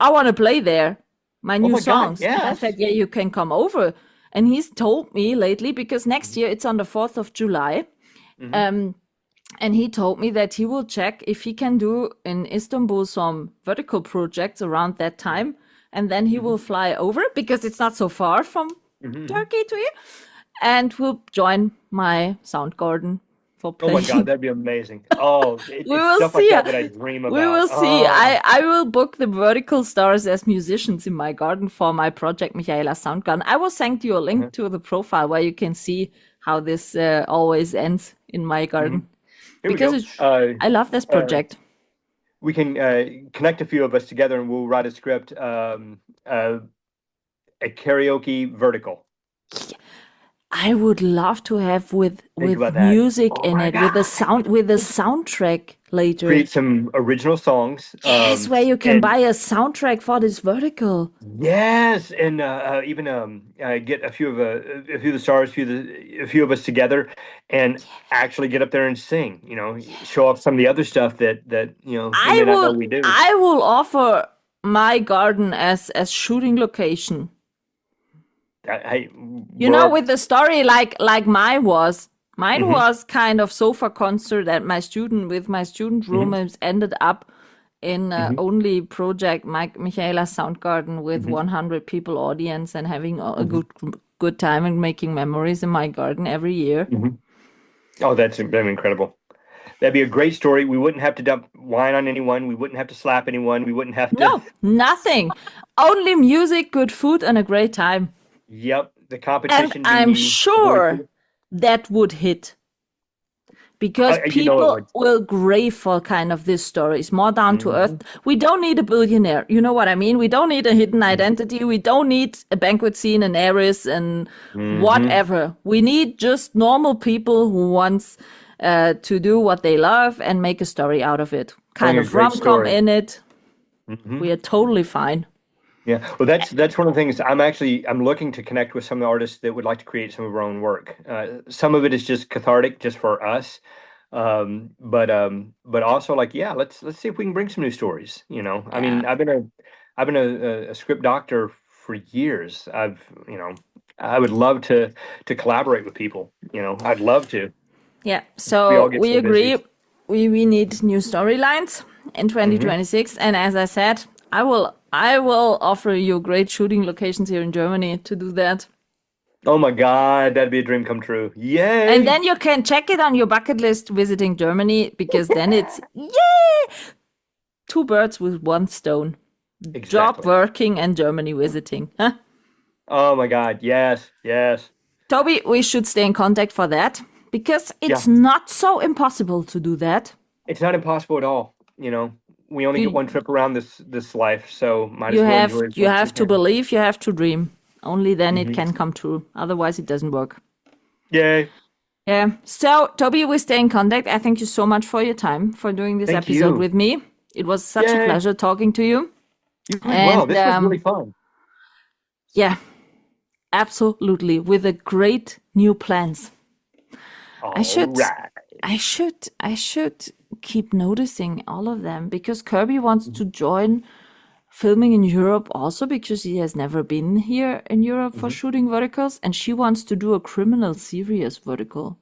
I want to play there, my new my God, songs. And I yes. said, yeah, you can come over. And he's told me lately, because next year it's on the 4th of July, and he told me that he will check if he can do in Istanbul some vertical projects around that time, and then he will fly over because it's not so far from Turkey to here, and will join my sound garden for Oh playing. my God, that'd be amazing. Oh, We will stuff see. like that I dream about. We will see. Oh. I will book the vertical stars as musicians in my garden for my project Michaela Sound Garden. I will send you a link to the profile where you can see how this always ends in my garden. Here we Because go. I love this project. We can connect a few of us together and we'll write a script, a karaoke vertical. I would love to have with about that. music Oh in my it, with a soundtrack later. Create some original songs. Yes, where you can and- buy a soundtrack for this vertical. Yes, and even get a few of the stars, a few of us together, and actually get up there and sing. You know, show off some of the other stuff that you know we may not know we do. I will offer my garden as shooting location. You know, with the story like mine was. Mine was kind of sofa concert at my student room, and ended up in only project Michaela Sound Garden with 100 people audience and having a good time and making memories in my garden every year. Oh, that'd be incredible. That'd be a great story. We wouldn't have to dump wine on anyone. We wouldn't have to slap anyone. We wouldn't have to. No, nothing. Only music, good food, and a great time. Yep, the competition. And I'm sure that would hit. Because people will crave for kind of these stories, more down to earth. We don't need a billionaire. You know what I mean? We don't need a hidden identity. We don't need a banquet scene in Aries and whatever. We need just normal people who wants to do what they love and make a story out of it. Kind of rom-com in it. We are totally fine. Yeah, well, that's one of the things. I'm looking to connect with some of the artists that would like to create some of our own work. Some of it is just cathartic, just for us, but also like, yeah, let's see if we can bring some new stories. You know, I mean, I've been a script doctor for years. I would love to collaborate with people. You know, I'd love to. Yeah, so we agree. Busy. We need new storylines in 2026, and as I said, I will offer you great shooting locations here in Germany to do that. Oh my God, that'd be a dream come true. Yay! And then you can check it on your bucket list visiting Germany, because then it's, yay! 2 birds with 1 stone. Exactly. Job working and Germany visiting. Huh? Oh my God, yes. Toby, we should stay in contact for that, because it's not so impossible to do that. It's not impossible at all, you know. We only get one trip around this life, so might as well enjoy it. You have to believe, you have to dream. Only then it can come true. Otherwise, it doesn't work. Yay. Yeah. So, Toby, we stay in contact. I thank you so much for your time, for doing this episode with me. It was such a pleasure talking to you. You did well. This was really fun. Yeah, absolutely. With a great new plans. I should keep noticing all of them, because Kirby wants to join filming in Europe also, because she has never been here in Europe for shooting verticals, and she wants to do a criminal serious vertical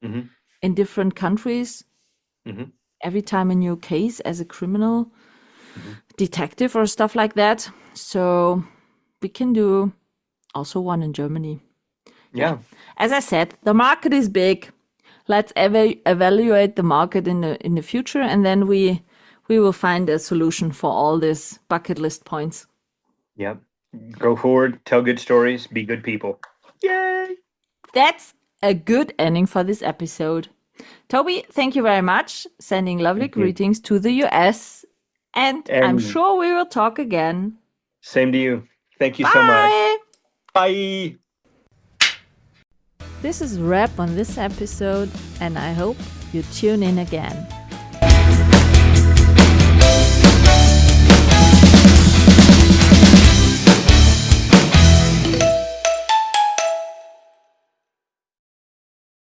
in different countries. Every time a new case as a criminal detective or stuff like that. So we can do also one in Germany. Yeah. As I said, the market is big. Let's evaluate the market in the future, and then we will find a solution for all these bucket list points. Yep. Go forward, tell good stories, be good people. Yay! That's a good ending for this episode. Toby, thank you very much. Sending lovely greetings to the US. And I'm sure we will talk again. Same to you. Thank you so much. Bye. This is a wrap on this episode, and I hope you tune in again.